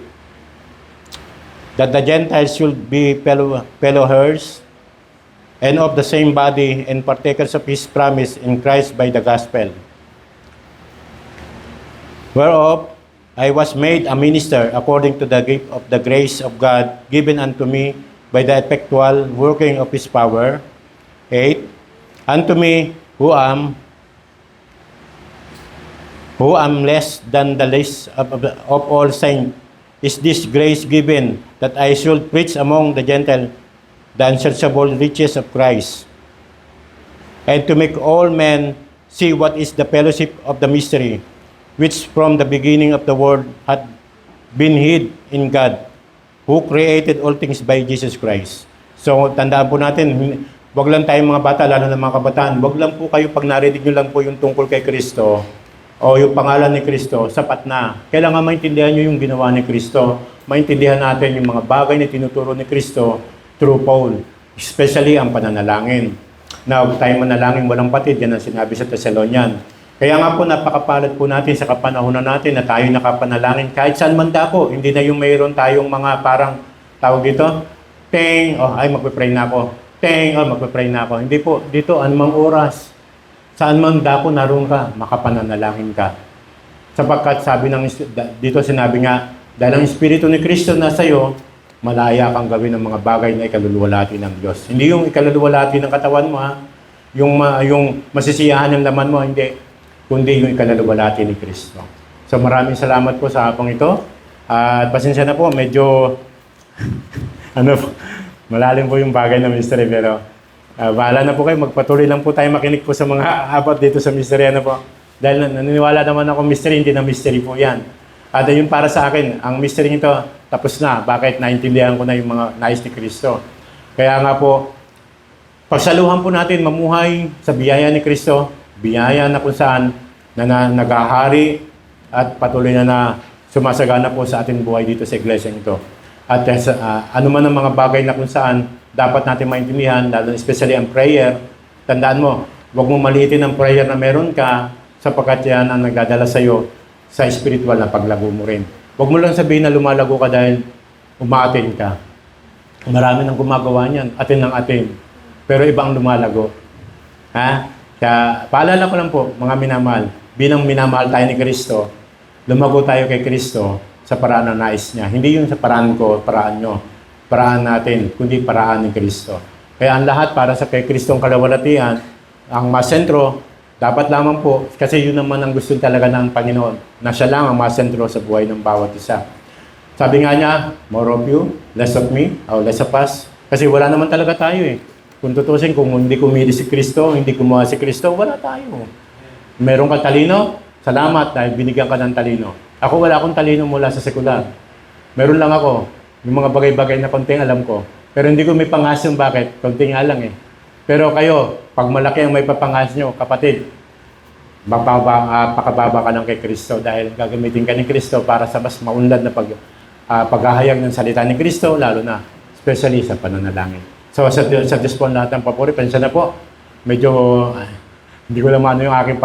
that the Gentiles should be fellow heirs, and of the same body, and partakers of his promise in Christ by the gospel, whereof I was made a minister according to the gift of the grace of God given unto me by the effectual working of His power. 8. Unto me, who am less than the least of all saints, is this grace given, that I should preach among the Gentiles the unsearchable riches of Christ, and to make all men see what is the fellowship of the mystery, which from the beginning of the world hath been hid in God, who created all things by Jesus Christ. So, tandaan po natin, wag lang tayong mga bata, lalo na mga kabataan, wag lang po kayo pag narinig nyo lang po yung tungkol kay Kristo o yung pangalan ni Kristo, sapat na. Kailangan maintindihan nyo yung ginawa ni Kristo. Maintindihan natin yung mga bagay na tinuturo ni Kristo through Paul, especially ang pananalangin. Na huwag tayong manalangin walang patid, yan ang sinabi sa Thessalonian. Kaya nga po, napakapalad po natin sa kapanahunan natin na tayo nakapanalangin kahit saan man dako. Hindi na yung mayroon tayong mga parang tawag dito, magpe-pray na ako. Magpe-pray na ako. Hindi po, dito anumang oras, saan man dako naroon ka, makapananalangin ka. Sapagkat sabi dito sinabi nga, dahil ang Espiritu ni Kristo nasa iyo, malaya kang gawin ng mga bagay na ikaluluwalhati ng Diyos. Hindi yung ikaluluwalhati ng katawan mo, ha? Yung masisiyahan ng laman mo, hindi. Kundi yung ikaluluwalhati ni Kristo. So maraming salamat po sa hapong ito. At pasensya na po, medyo malalim po yung bagay na mystery, pero bahala na po kayo, magpatuloy lang po tayo makinig po sa mga apat dito sa mystery po. Dahil naniniwala naman ako mystery, hindi na mystery po yan. At yung para sa akin, ang mystery nito, tapos na. Bakit? Naintindihan ko na yung mga nais ni Kristo. Kaya nga po, pagsaluhan po natin mamuhay sa biyaya ni Kristo, biyaya na kung saan na naghahari at patuloy na sumasagana po sa ating buhay dito sa iglesia ito. At ano man ang mga bagay na kung saan dapat natin maintindihan, lalo especially ang prayer, tandaan mo, huwag mo maliitin ang prayer na meron ka sapagkat yan ang nagdadala sa iyo sa spiritual na paglago mo rin. Huwag mo lang sabihin na lumalago ka dahil umaatin ka. Marami nang gumagawa niyan, atin ng atin. Pero ibang lumalago. Ha? Kaya paalala ko lang po, mga minamahal, bilang minamahal tayo ni Kristo, lumago tayo kay Kristo sa paraan na nais niya. Hindi yung sa paraan ko, paraan nyo, paraan natin, kundi paraan ni Kristo. Kaya ang lahat para sa kay Kristong kalawalatian, ang masentro, dapat lamang po, kasi yun naman ang gusto talaga ng Panginoon, na siya lang ang masentro sa buhay ng bawat isa. Sabi nga niya, more of you, less of me, or less of us. Kasi wala naman talaga tayo eh. Kung tutusin, kung hindi kumili si Kristo, hindi kumuha si Kristo, wala tayo. Meron ka talino, salamat dahil binigyan ka ng talino. Ako wala akong talino mula sa sekular. Meron lang ako, yung mga bagay-bagay na konting alam ko. Pero hindi ko may pangasong bakit, konting nga lang eh. Pero kayo, pag malaki ang may papangas nyo, kapatid, pakababa ka lang kay Kristo dahil gagamitin ka ni Kristo para sa mas maunlad na paghahayag ng salita ni Kristo, lalo na, especially sa pananalangin. So, sa Diyos po lahat ng papuri, pensya na po. Medyo, hindi ko lang ano yung aking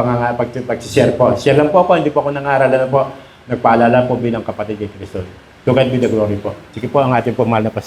pag-share po. Share lang po ako, hindi po ako nangaral na po. Nagpaalala po bilang kapatid kay Kristo. To God be the glory po. Sige po ang ating pumahal na pastor.